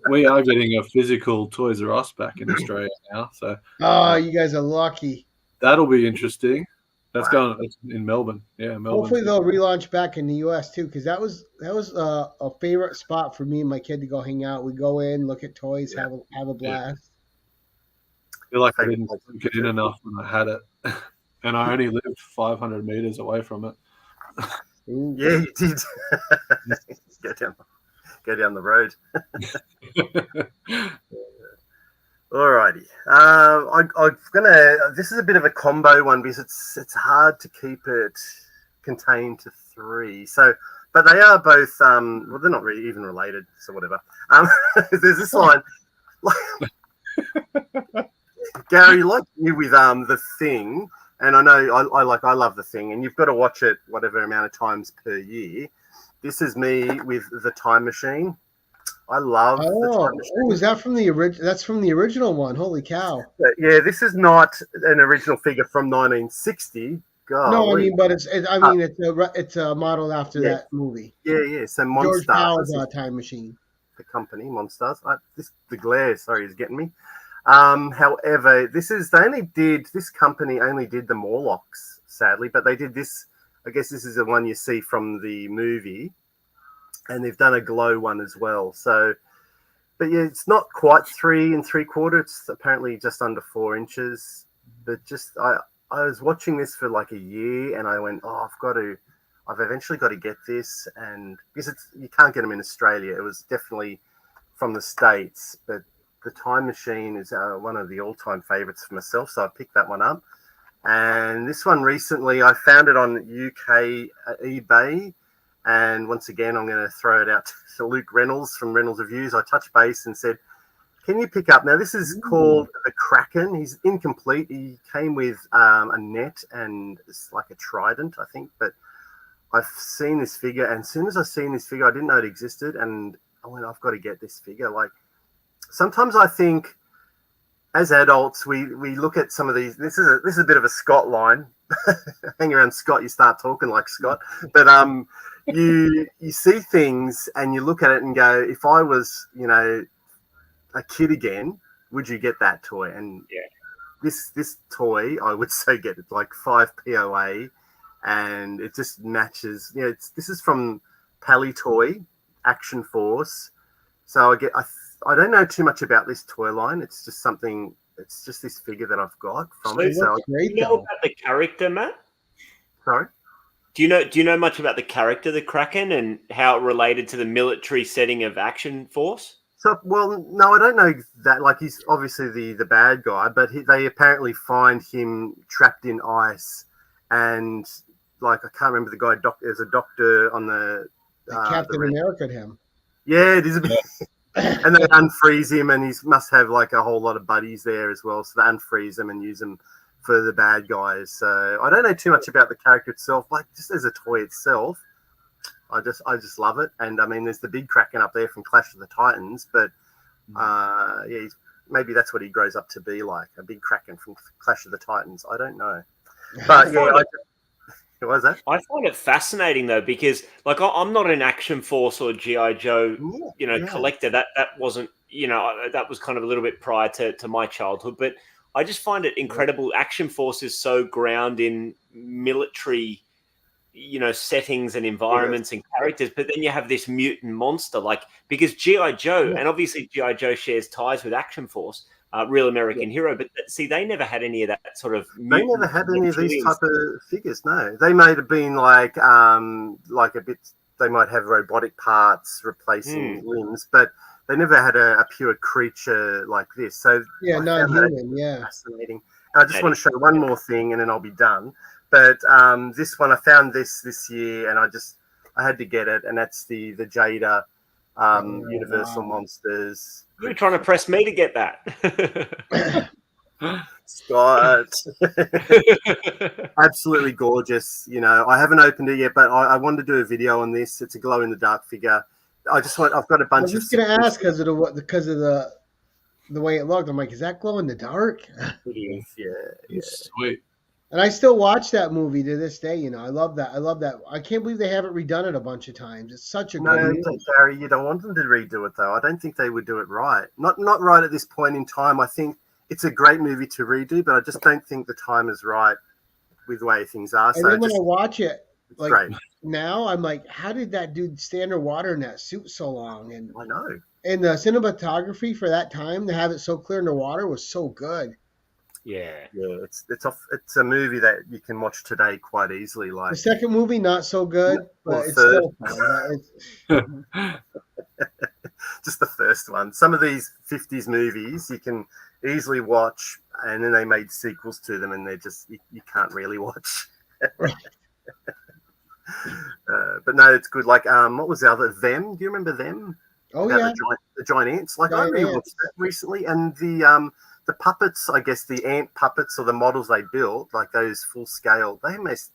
We are getting a physical Toys R Us back in Australia now, so you guys are lucky. that'll be interesting. That's in Melbourne. Yeah, Melbourne. Hopefully they'll relaunch back in the U.S. too, because that was a favorite spot for me and my kid to go hang out. We go in, look at toys, have a blast. I feel like I didn't get in enough when I had it, and I only lived 500 meters away from it. Ooh. Yeah, you did. Go down the road. Alrighty. I'm gonna. This is a bit of a combo one because it's hard to keep it contained to 3. So, but they are both. Well, they're not really even related. So whatever. There's this line. Gary, like you with the Thing And I know I love the thing, and you've got to watch it whatever amount of times per year. This is me with the Time Machine. I love the Time Machine. Is that from the original? That's from the original one. Holy cow! Yeah, this is not an original figure from 1960. God, No, I mean, but it's a model after that movie. Yeah. So George Monsters, Powell's Time Machine. the company Monsters. The glare, sorry, is getting me. However, this company only did the Morlocks, sadly, but they did this. I guess this is the one you see from the movie, and they've done a glow one as well. So, but yeah, it's not quite 3 3/4. It's apparently just under 4 inches. But I was watching this for like a year, and I went, oh, I've eventually got to get this, and because you can't get them in Australia. It was definitely from the States, but the Time Machine is one of the all-time favorites for myself, so I picked that one up. And this one recently, I found it on UK eBay, and once again, I'm going to throw it out to Luke Reynolds from Reynolds Reviews. I touched base and said, can you pick up? Now, this is called the Kraken. He's incomplete. He came with a net and it's like a trident, I think. But I've seen this figure, and as soon as I seen this figure, I didn't know it existed, and I went, I've got to get this figure. Like, sometimes I think as adults, we look at some of these. This is a bit of a Scott line. Hang around Scott, you start talking like Scott. But you see things and you look at it and go, if I was, a kid again, would you get that toy? And this toy, I would say get it like 5 POA, and it just matches. This is from Palitoy Action Force. So I don't know too much about this toy line. It's just something. It's just this figure that I've got from it. So do you know about the character, Matt? Sorry. Do you know much about the character, the Kraken, and how it related to the military setting of Action Force? So, well, no, I don't know that. Like, he's obviously the bad guy, but they apparently find him trapped in ice, and like I can't remember the guy. There's a doctor on the Captain America him. Yeah, it is a bit. And they unfreeze him, and he must have like a whole lot of buddies there as well. So they unfreeze him and use them for the bad guys. So I don't know too much about the character itself. Like, just as a toy itself, I just love it. And I mean, there's the big Kraken up there from Clash of the Titans, but maybe that's what he grows up to be, like a big Kraken from Clash of the Titans. I don't know, but what was that? I find it fascinating though, because like I'm not an Action Force or GI Joe, collector. That wasn't, that was kind of a little bit prior to my childhood. But I just find it incredible. Action Force is so ground in military, settings and environments and characters. But then you have this mutant monster, like, because GI Joe, and obviously GI Joe shares ties with Action Force. Real American Hero, but see, they never had any of that sort of. They never had any of these type of figures. No, they might have been like a bit. They might have robotic parts replacing limbs, but they never had a pure creature like this. So not human. Fascinating. I just want to show one more thing, and then I'll be done. But this one, I found this year, and I had to get it, and that's the Jada Universal Monsters. You were trying to press me to get that. Scott. Absolutely gorgeous. I haven't opened it yet, but I wanted to do a video on this. It's a glow in the dark figure. I've got a bunch of. I was just going to ask because of the way it looked. I'm like, is that glow in the dark? It is, yeah. Sweet. And I still watch that movie to this day. I love that. I can't believe they haven't redone it a bunch of times. It's such a good movie. Gary, you don't want them to redo it though. I don't think they would do it right. Not right at this point in time. I think it's a great movie to redo, but I just don't think the time is right with the way things are. And then when I watch it, like now, I'm like, how did that dude stay underwater in that suit so long? And I know. And the cinematography for that time to have it so clear underwater was so good. Yeah. It's a movie that you can watch today quite easily. Like the second movie, not so good, but it's still fun. Just the first one. Some of these 50s movies you can easily watch, and then they made sequels to them, and they're just you can't really watch. But no, it's good. Like what was the other Them? Do you remember Them? Oh about yeah, the giant ants. Like I Giant rewatched ants. that recently, and the puppets, I guess the ant puppets or the models they built, like those full scale, they almost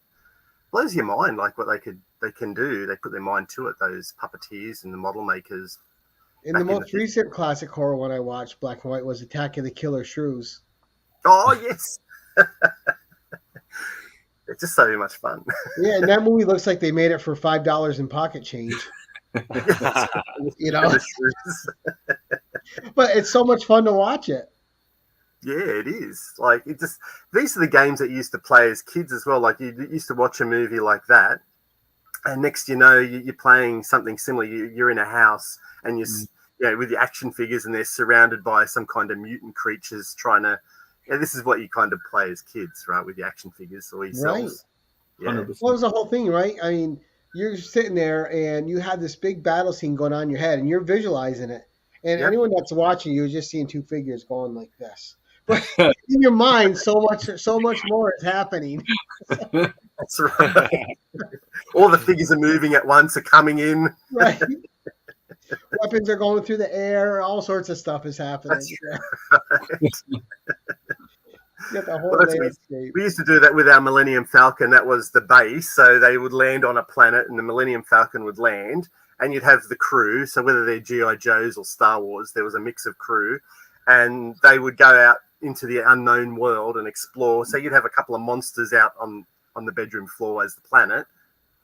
blows your mind. Like what they can do. They put their mind to it. Those puppeteers and the model makers. And the Back in most recent classic horror one I watched, black and white, was Attack of the Killer Shrews. Oh yes, it's just so much fun. Yeah, and that movie looks like they made it for $5 in pocket change. You know, but it's so much fun to watch it. Yeah, it is. Like it just these are the games that you used to play as kids as well. Like you used to watch a movie like that, and next you know you're playing something similar. You're in a house and with your action figures, and they're surrounded by some kind of mutant creatures trying to. Yeah, this is what you kind of play as kids, right? With your action figures or yourselves. Right. Yeah. 100%. What was the whole thing, right? I mean, you're sitting there and you have this big battle scene going on in your head, and you're visualizing it. And Yep. anyone that's watching you is just seeing two figures going like this. But in your mind, so much more is happening. That's right. All the figures are moving at once, are coming in. Right. Weapons are going through the air. All sorts of stuff is happening. That's You get the whole Well, that's landscape. We used to do that with our Millennium Falcon. That was the base. So they would land on a planet and the Millennium Falcon would land and you'd have the crew. So whether they're G.I. Joes or Star Wars, there was a mix of crew and they would go out into the unknown world and explore. So you'd have a couple of monsters out on the bedroom floor as the planet.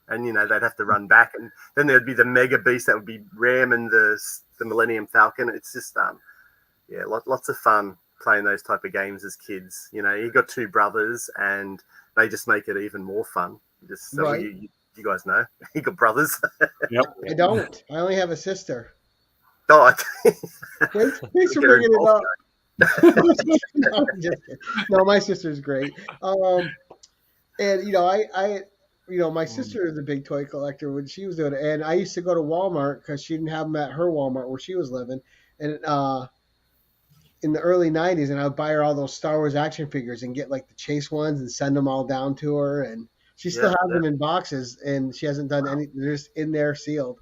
And, they'd have to run back. And then there'd be the mega beast that would be Ram and the Millennium Falcon. It's just, lots of fun playing those type of games as kids. You got two brothers and they just make it even more fun. Just so Right. you guys know, you got brothers. Yep. I don't. I only have a sister. Oh, Thanks for Get her bringing it up. involved. No, I'm just kidding. No, my sister's great. And my sister is a big toy collector when she was doing it, and I used to go to Walmart because she didn't have them at her Walmart where she was living, and in the early '90s, and I would buy her all those Star Wars action figures and get like the chase ones and send them all down to her, and she still has them in boxes, and she hasn't done any. They're just in there sealed.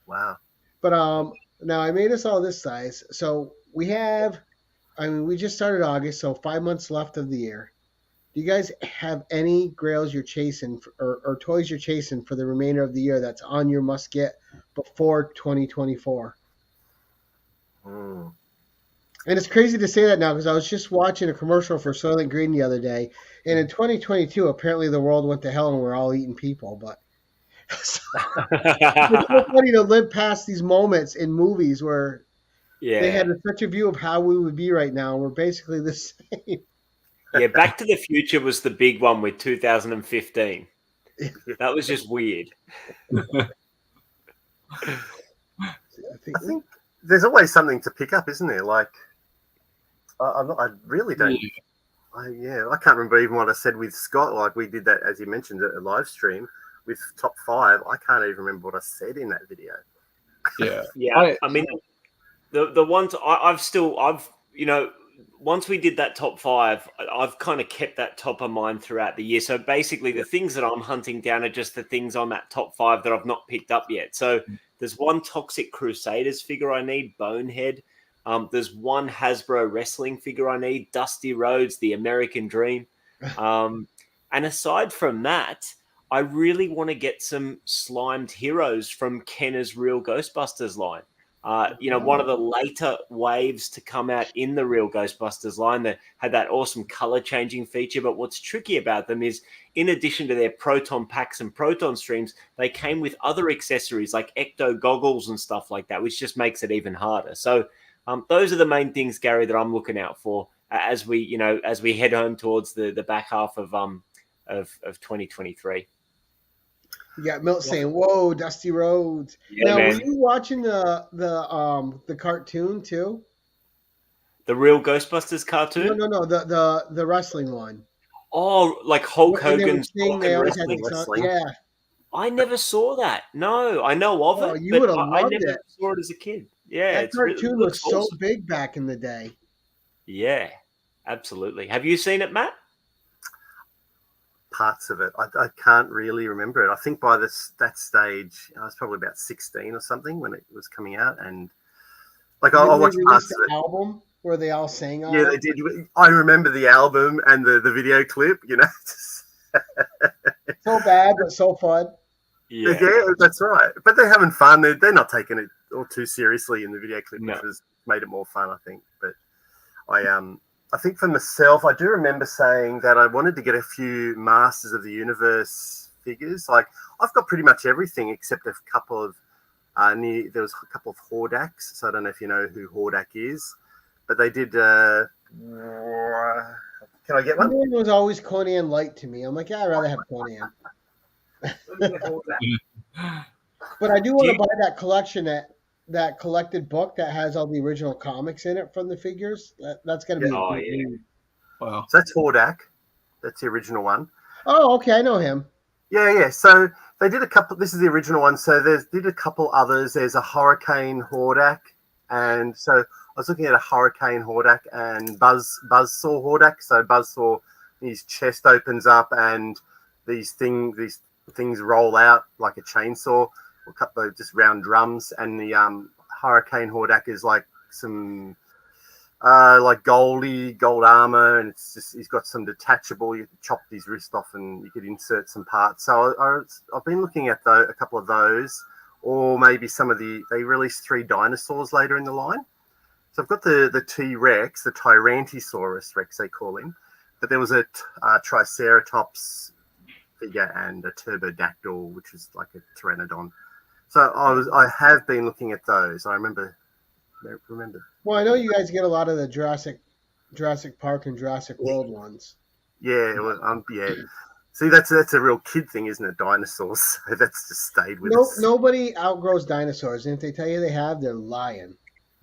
Wow. But now I made us all this size, so we just started August, so 5 months left of the year. Do you guys have any grails you're chasing or toys you're chasing for the remainder of the year that's on your must get before 2024? Mm. And it's crazy to say that now because I was just watching a commercial for Soylent Green the other day, and in 2022, apparently the world went to hell and we're all eating people. But it's so funny to live past these moments in movies where they had such a view of how we would be right now. We're basically the same. Yeah, Back to the Future was the big one with 2015. That was just weird. I think there's always something to pick up, isn't there? Like, I really don't. I can't remember even what I said with Scott. Like we did that, as you mentioned, a live stream with top 5. I can't even remember what I said in that video. Yeah. I mean, the ones once we did that top 5, I've kind of kept that top of mind throughout the year. So basically, the things that I'm hunting down are just the things on that top 5 that I've not picked up yet. So there's one Toxic Crusaders figure I need, Bonehead. There's one Hasbro wrestling figure I need, Dusty Rhodes, the American Dream. And aside from that, I really want to get some slimed heroes from Kenner's Real Ghostbusters line. One of the later waves to come out in the Real Ghostbusters line that had that awesome color changing feature. But what's tricky about them is, in addition to their proton packs and proton streams, they came with other accessories like ecto goggles and stuff like that, which just makes it even harder. So those are the main things, Gary, that I'm looking out for as we head home towards the back half of 2023. You got Milt saying, "Whoa, Dusty Rhodes!" Yeah, now, man. were you watching the cartoon too? The Real Ghostbusters cartoon? No, the wrestling one. Oh, like Hulk When they would Hogan's sing, they always had wrestling. the song. wrestling. Yeah, I never saw that. No, I know of Oh, it. you but would've I loved never it. saw it as a kid. Yeah, that cartoon looks was so awesome. big back in the day. Yeah, absolutely. Have you seen it, Matt? parts of it. I can't really remember it. I think by that stage, I was probably about 16 or something when it was coming out, and like I watched parts of it. Album where they all sang on Yeah, they did. I remember the album and the video clip. So bad but so fun. Yeah. That's right. But they're having fun. They're not taking it all too seriously in the video clip, No. which has made it more fun, I think. But I think for myself, I do remember saying that I wanted to get a few Masters of the Universe figures. Like I've got pretty much everything except a couple of there was a couple of Hordaks. So I don't know if you know who Hordak is, but they did. Can I get one? Conan was always Conan light to me. I'm like, yeah, I'd rather have Conan. But I do want to buy that collection, that collected book that has all the original comics in it from the figures. That's going to be. Oh, yeah. Wow. So that's Hordak. That's the original one. Oh, okay, I know him. Yeah. So they did a couple. This is the original one. So they did a couple others. There's a Hurricane Hordak, and so I was looking at a Hurricane Hordak and Buzzsaw Hordak. So Buzzsaw, his chest opens up and these things roll out like a chainsaw, or a couple of just round drums. And the Hurricane Hordak is like some like gold armor, and it's just he's got some detachable. You could chop his wrist off and you could insert some parts. So I've been looking at a couple of those, or maybe they released 3 dinosaurs later in the line. So I've got the T-Rex, the Tyrannosaurus Rex they call him, but there was a Triceratops figure and a Turbodactyl, which is like a Pteranodon. So I have been looking at those. I remember. Well, I know you guys get a lot of the Jurassic Park and Jurassic World ones. Yeah, well, yeah. See, that's a real kid thing, isn't it? Dinosaurs. So that's just stayed with us. Nobody outgrows dinosaurs, and if they tell you they have, they're lying.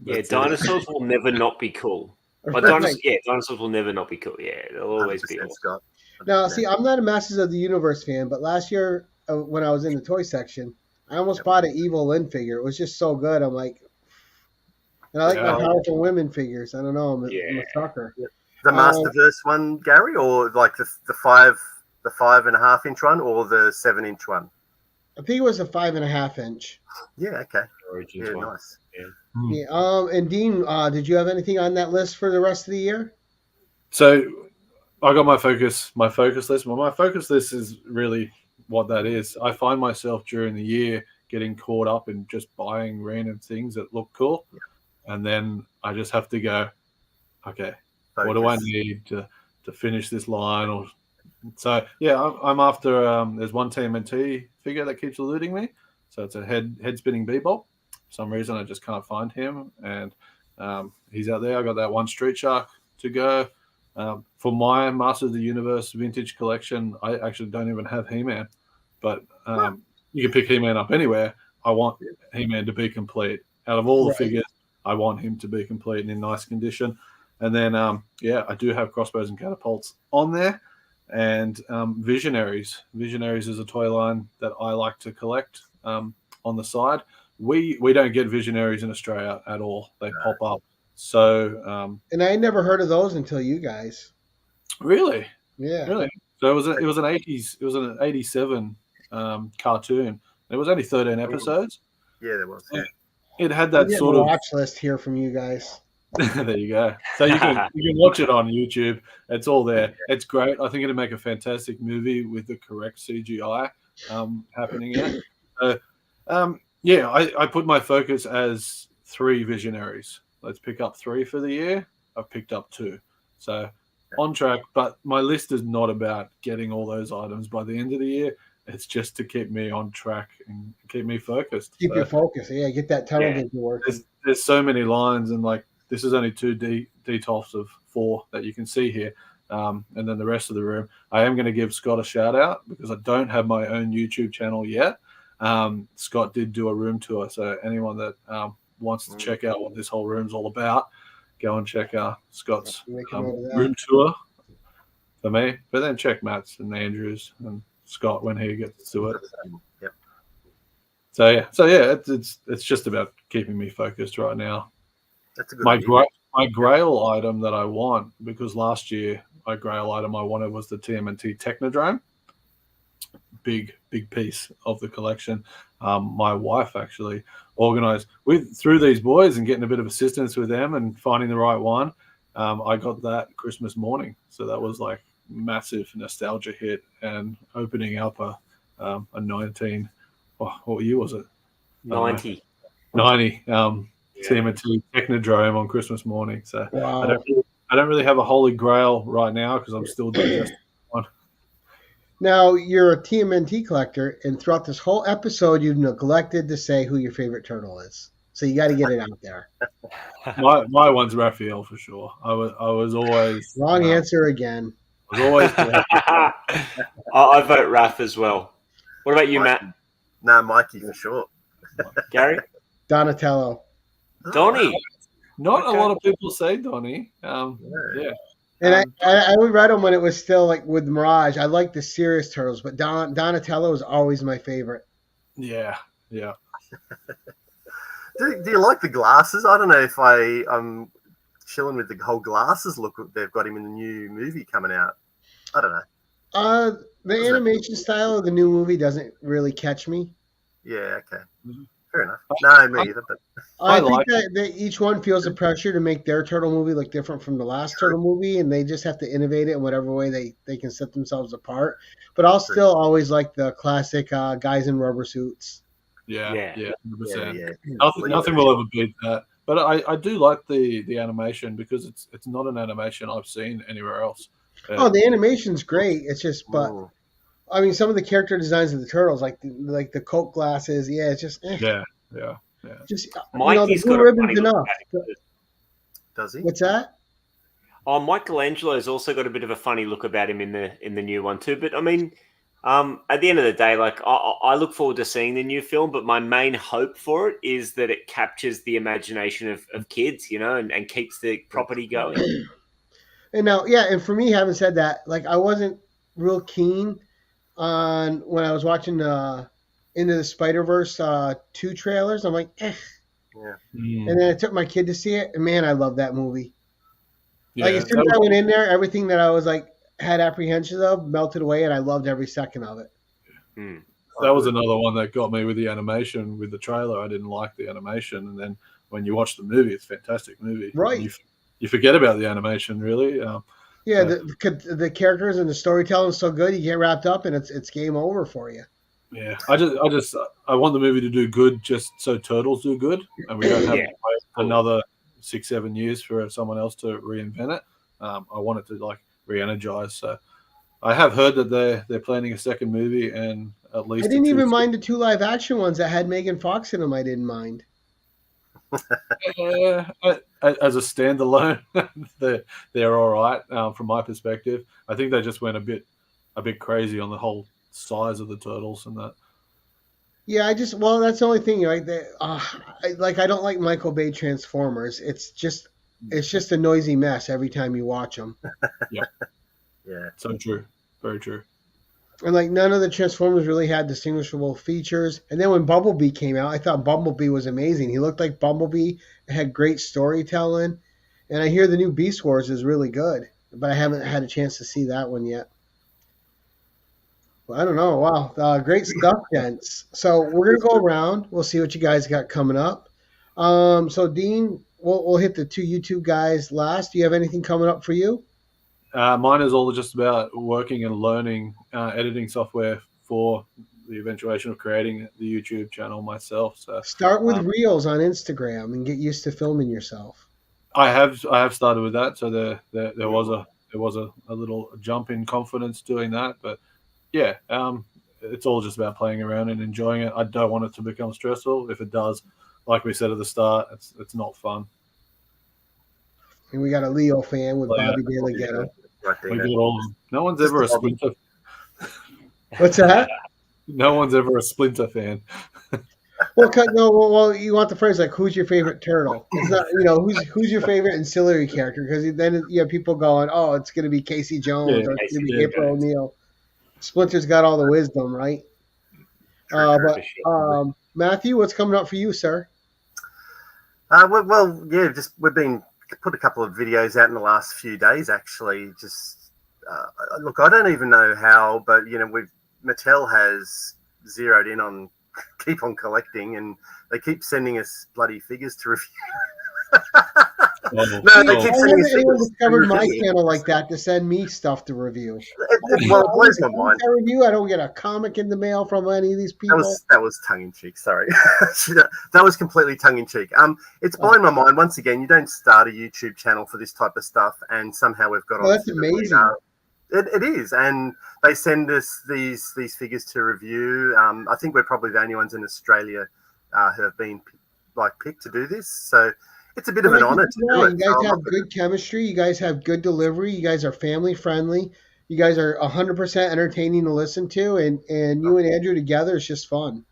Yeah, dinosaurs will never not be cool. But Right. dinosaurs will never not be cool. Yeah, they'll always be 100%, awesome. Scott. Now, see, I'm not a Masters of the Universe fan, but last year when I was in the toy section, I almost bought an Evil Lynn figure. It was just so good. I'm like, and I like my powerful women figures. I don't know. I'm a sucker. The Masterverse one, Gary, or like the 5.5 inch one, or the 7-inch one? I think it was a 5.5 inch. Yeah. Okay. Origins Yeah. one. Nice. Yeah. And Dean, did you have anything on that list for the rest of the year? So I got my focus list. Well, my focus list is really what that is. I find myself during the year getting caught up in just buying random things that look cool. Yeah. And then I just have to go, okay, what do I need to finish this line? Or so, yeah, I'm after, there's one TMNT figure that keeps eluding me. So it's a head spinning Bebop. For some reason, I just can't find him. And he's out there. I got that one Street Shark to go. For my Masters of the Universe vintage collection, I actually don't even have He-Man. But you can pick He-Man up anywhere. I want He-Man to be complete. Out of all the figures, I want him to be complete and in nice condition. And then, I do have Crossbows and Catapults on there. And Visionaries. Visionaries is a toy line that I like to collect on the side. We don't get Visionaries in Australia at all. They pop up. So, and I never heard of those until you guys. Really? Yeah. Really? So it was an 87 cartoon. There was only 13 episodes. Yeah, there was. Yeah. It had that sort of watch list here from you guys. There you go. So you can watch it on YouTube. It's all there. It's great. I think it'd make a fantastic movie with the correct CGI happening in it. I put my focus as 3 Visionaries. Let's pick up 3 for the year. I've picked up 2. So on track, but my list is not about getting all those items by the end of the year. It's just to keep me on track and keep me focused. Keep your focus. Yeah, get that tunnel vision working. There's so many lines, and like this is only 2 detofs of 4 that you can see here. And then the rest of the room. I am going to give Scott a shout out because I don't have my own YouTube channel yet. Scott did do a room tour. So anyone that wants to check out what this whole room's all about, go and check out Scott's room tour for me. But then check Matt's and Andrew's and Scott when he gets to it. Yep. So yeah, it's just about keeping me focused right now. That's a good My Grail item that I want, because last year my Grail item I wanted was the TMNT Technodrome. big piece of the collection. My wife actually organized through these boys and getting a bit of assistance with them and finding the right one. I got that Christmas morning, so that was like massive nostalgia hit and opening up a 19. What year was it? 90. 90. TMNT Technodrome on Christmas morning. So Wow. I don't really have a holy grail right now because I'm still digesting one. Now, you're a TMNT collector, and throughout this whole episode, you've neglected to say who your favorite turtle is. So you got to get it out there. My one's Raphael for sure. I was always Wrong answer again. I was always I vote Raph as well. What about you, Matt? No, Mikey for sure. Gary? Donatello. Donnie? not Okay. a lot of people say Donnie. Yeah. And I would read them when it was still like with Mirage. I like the serious turtles, but Donatello is always my favorite. Yeah. Do you like the glasses? I don't know if I'm chilling with the whole glasses look they've got him in the new movie coming out. I don't know. The animation style of the new movie doesn't really catch me. Yeah, okay. Mhm. Fair enough. No, me either. But I I think like that each one feels the pressure to make their turtle movie look different from the last turtle movie, and they just have to innovate it in whatever way they can set themselves apart. But I'll still always like the classic guys in rubber suits. Yeah. Yeah. 100%. yeah. Nothing will ever beat that. But I do like the animation because it's not an animation I've seen anywhere else. Oh, the animation's great. It's just, but Mm. I mean, some of the character designs of the turtles, like the Coke glasses, yeah, it's just, Yeah. just Mikey's the got blue a ribbon's funny look enough. about him. Does he? What's that? Oh, Michelangelo's also got a bit of a funny look about him in the new one too. But I mean, at the end of the day, like I look forward to seeing the new film, but my main hope for it is that it captures the imagination of kids, and keeps the property going. And now, yeah, and for me, having said that, like I wasn't real keen on when I was watching Into the Spider-Verse 2 trailers. I'm like, eh. Mm. And then I took my kid to see it, and man, I love that movie. Like Yeah, as soon as I went in there, everything that I was like had apprehensions of melted away, and I loved every second of it. that was another one that got me with the animation. With the trailer, I didn't like the animation, and then when you watch the movie, it's a fantastic movie. Right. You forget about the animation, really. Yeah, the characters and the storytelling is so good, you get wrapped up, and it's game over for you. Yeah, I want the movie to do good, just so Turtles do good, and we don't have Yeah. to wait another 6-7 years for someone else to reinvent it. I want it to like re-energize. So I have heard that they're planning a second movie, and at least I didn't even mind the 2 live action ones that had Megan Fox in them. I didn't mind. As a standalone, they're all right from my perspective. I think they just went a bit crazy on the whole size of the turtles and that. Yeah, that's the only thing, right? I don't like Michael Bay Transformers. It's just a noisy mess every time you watch them. Yeah. So true, very true. And like none of the Transformers really had distinguishable features. And then when Bumblebee came out, I thought Bumblebee was amazing. He looked like Bumblebee. It had great storytelling. And I hear the new Beast Wars is really good, but I haven't had a chance to see that one yet. Well, I don't know. Wow, great stuff, gents. So we're gonna go around. We'll see what you guys got coming up. So Dean, we'll hit the 2 YouTube guys last. Do you have anything coming up for you? Mine is all just about working and learning editing software for the eventuation of creating the YouTube channel myself. So Start with Reels on Instagram and get used to filming yourself. I have started with that. So there was a little jump in confidence doing that, but yeah, it's all just about playing around and enjoying it. I don't want it to become stressful. If it does, like we said at the start, it's not fun. And we got a Leo fan with Bobby De La Ghetto. Right We there. get all of them. No one's ever a Splinter. What's that? No one's ever a Splinter fan. Well, you want the phrase like, "Who's your favorite turtle?" It's not, who's your favorite ancillary character? Because then you have people going, "Oh, it's going to be Casey Jones or it's going to be April O'Neil." Splinter's got all the wisdom, right? Matthew, what's coming up for you, sir? Yeah, we've been put a couple of videos out in the last few days. Actually, just look, I don't even know how, but Mattel has zeroed in on keep on collecting, and they keep sending us bloody figures to review. No, they I keep haven't sending us anyone figures to discovered my review. channel like that to send me stuff to review. Well, it blows my mind. I review. I don't get a comic in the mail from any of these people. That was tongue in cheek. Sorry, that was completely tongue in cheek. It's blown my mind. Once again, you don't start a YouTube channel for this type of stuff, and somehow we've got. Oh, that's amazing. It is, and they send us these figures to review. I think we're probably the only ones in Australia who have been picked to do this. So it's a bit of an honor to do it. You guys have good chemistry. You guys have good delivery. You guys are family friendly. You guys are 100% entertaining to listen to, and you and Andrew together is just fun.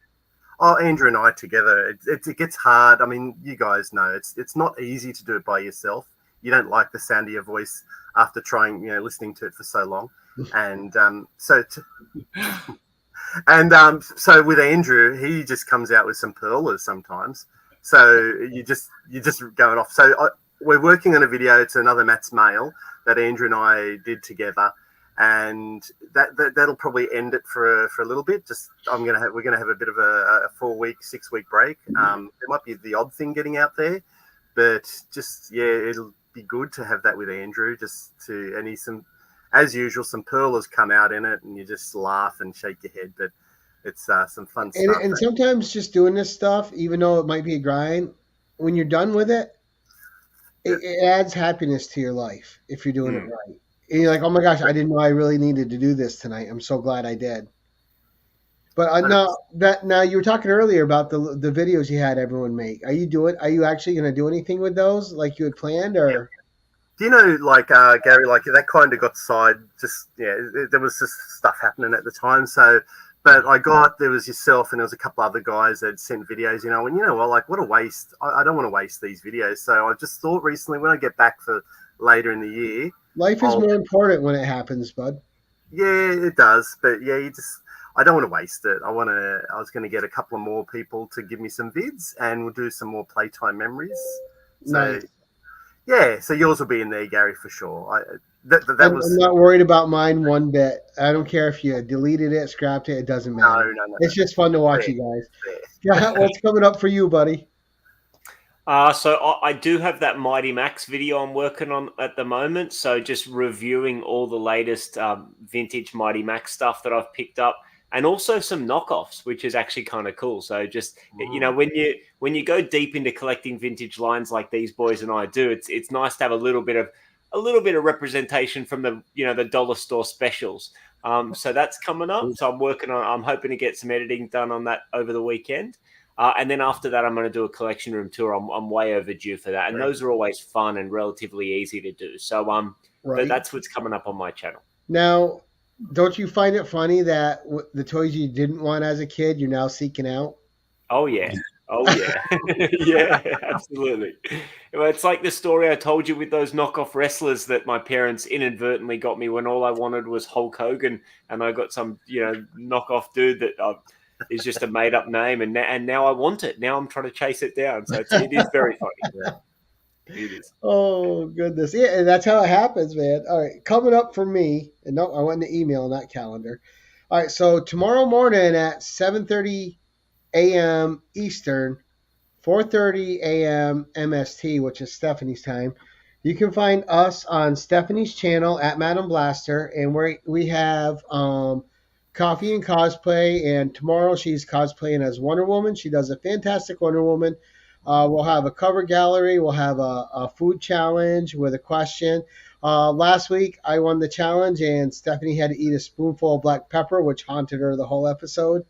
Oh, Andrew and I together, it gets hard. I mean, you guys know it's not easy to do it by yourself. You don't like the sound of your voice after trying, listening to it for so long, and so with Andrew, he just comes out with some perlers sometimes. So you just going off. So we're working on a video. It's another Matt's Mail that Andrew and I did together, and that'll probably end it for a little bit. We're gonna have a bit of a 4-week, 6-week break. There might be the odd thing getting out there, but it'll be good to have that with Andrew. As usual, some perlers come out in it, and you just laugh and shake your head. But it's some fun stuff. And sometimes just doing this stuff, even though it might be a grind, when you're done with it, it adds happiness to your life if you're doing it right. And you're like, oh my gosh, I didn't know I really needed to do this tonight. I'm so glad I did. But now you were talking earlier about the videos you had everyone make. Are you actually going to do anything with those like you had planned, or? Do you know, Gary, that kind of got side. There was just stuff happening at the time. So, but there was yourself and there was a couple other guys that sent videos. And what a waste. I don't want to waste these videos. So I just thought recently when I get back for later in the year, life is more important when it happens, bud. Yeah, it does. But I don't want to waste it. I was going to get a couple of more people to give me some vids, and we'll do some more playtime memories. So, nice. Yeah, so yours will be in there, Gary, for sure. I'm not worried about mine one bit. I don't care if you deleted it, scrapped it. It doesn't matter. No. It's just fun to watch you guys. Yeah, what's coming up for you, buddy? So I do have that Mighty Max video I'm working on at the moment. So just reviewing all the latest vintage Mighty Max stuff that I've picked up, and also some knockoffs, which is actually kind of cool. So just when you go deep into collecting vintage lines like these boys and I do, it's nice to have a little bit of representation from the dollar store specials. So that's coming up. So I'm hoping to get some editing done on that over the weekend. And then after that, I'm going to do a collection room tour. I'm way overdue for that. And those are always fun and relatively easy to do. So that's what's coming up on my channel. Now, don't you find it funny that the toys you didn't want as a kid, you're now seeking out? Oh, yeah. Yeah, absolutely. Well, it's like the story I told you with those knockoff wrestlers that my parents inadvertently got me when all I wanted was Hulk Hogan, and I got some, knockoff dude that is just a made-up name, and now I want it. Now I'm trying to chase it down. So it is very funny. Yeah. It is. Oh, goodness. Yeah, that's how it happens, man. All right, coming up for me, and no, I went in the email, not calendar. All right, so tomorrow morning at 7:30 a.m. Eastern, 4:30 a.m. MST, which is Stephanie's time, you can find us on Stephanie's channel at Madam Blaster, and we have Coffee and Cosplay, and tomorrow she's cosplaying as Wonder Woman. She does a fantastic Wonder Woman. We'll have a cover gallery. We'll have a food challenge with a question. Last week, I won the challenge, and Stephanie had to eat a spoonful of black pepper, which haunted her the whole episode.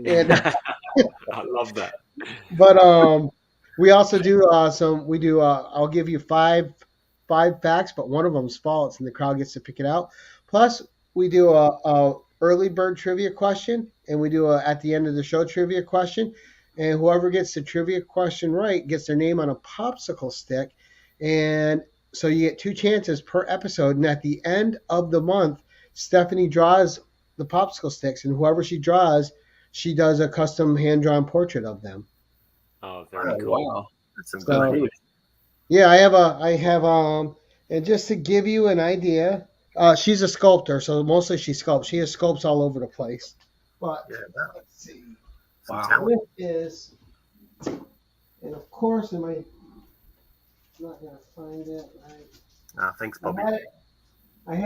And I love that. But we also do I'll give you five facts, but one of them's false, and the crowd gets to pick it out. Plus, we do a early bird trivia question, and we do at the end of the show trivia question. And whoever gets the trivia question right gets their name on a popsicle stick. And so you get 2 chances per episode. And at the end of the month, Stephanie draws the popsicle sticks. And whoever she draws, she does a custom hand-drawn portrait of them. Oh, very cool. Wow. That's some good. Yeah, I have and just to give you an idea, She's a sculptor, so mostly she sculpts. She has sculpts all over the place. But Yeah, wow. let's see. Some Wow. talent. This is, and of course, am I not gonna find it? Right. Thanks, I Bobby. had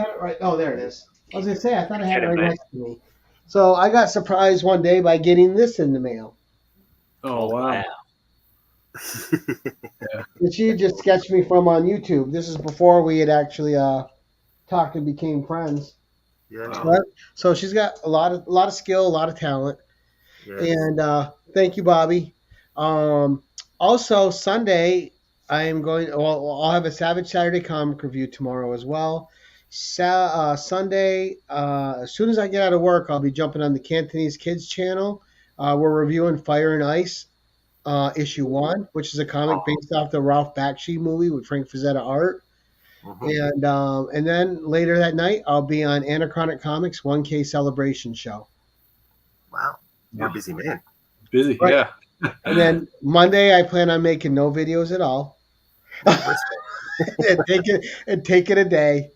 it right. Oh, there it is. I was gonna say I thought I had it right next to me. So I got surprised one day by getting this in the mail. Oh, wow. And she just sketched me from on YouTube. This is before we had actually talked and became friends. Yeah. But, so she's got a lot of skill, a lot of talent. Yeah. And thank you, Bobby. Also, Sunday, I am going. Well, I'll have a Savage Saturday comic review tomorrow as well. Sunday, as soon as I get out of work, I'll be jumping on the Cantonese Kids channel. We're reviewing Fire and Ice, issue 1, which is a comic based off the Ralph Bakshi movie with Frank Frazetta art. And then later that night, I'll be on Anachronic Comics 1K Celebration show. Wow. You're a busy man. Busy, Right. yeah. And then Monday, I plan on making no videos at all. and take it a day.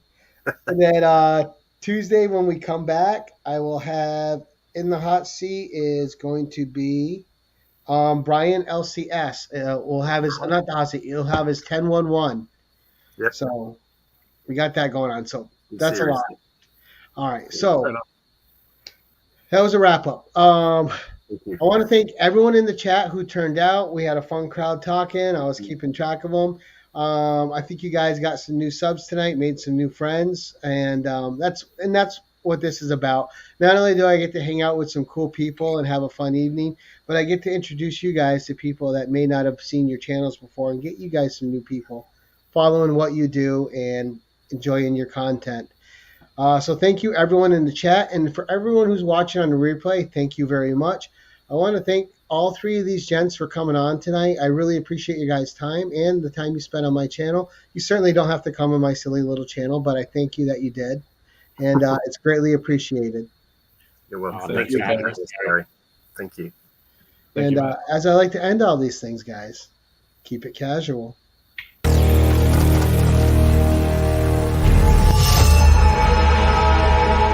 And then Tuesday, when we come back, I will have in the hot seat is going to be Brian LCS. We'll have his not the hot seat. He'll have his 10-1-1. Yep. So we got that going on. So that's a lot. All right. So that was a wrap up. I want to thank everyone in the chat who turned out. We had a fun crowd talking. I was keeping track of them. I think you guys got some new subs tonight, made some new friends, and that's what this is about. Not only do I get to hang out with some cool people and have a fun evening, but I get to introduce you guys to people that may not have seen your channels before and get you guys some new people following what you do and enjoying your content. So thank you everyone in the chat, and for everyone who's watching on the replay, thank you very much. I want to thank all 3 of these gents for coming on tonight. I really appreciate you guys' time and the time you spent on my channel. You certainly don't have to come on my silly little channel, but I thank you that you did, and it's greatly appreciated. You're welcome. Thank Thank you, you, Gary. Thank you. Thank you, And Matt. as I like to end all these things, guys, keep it casual.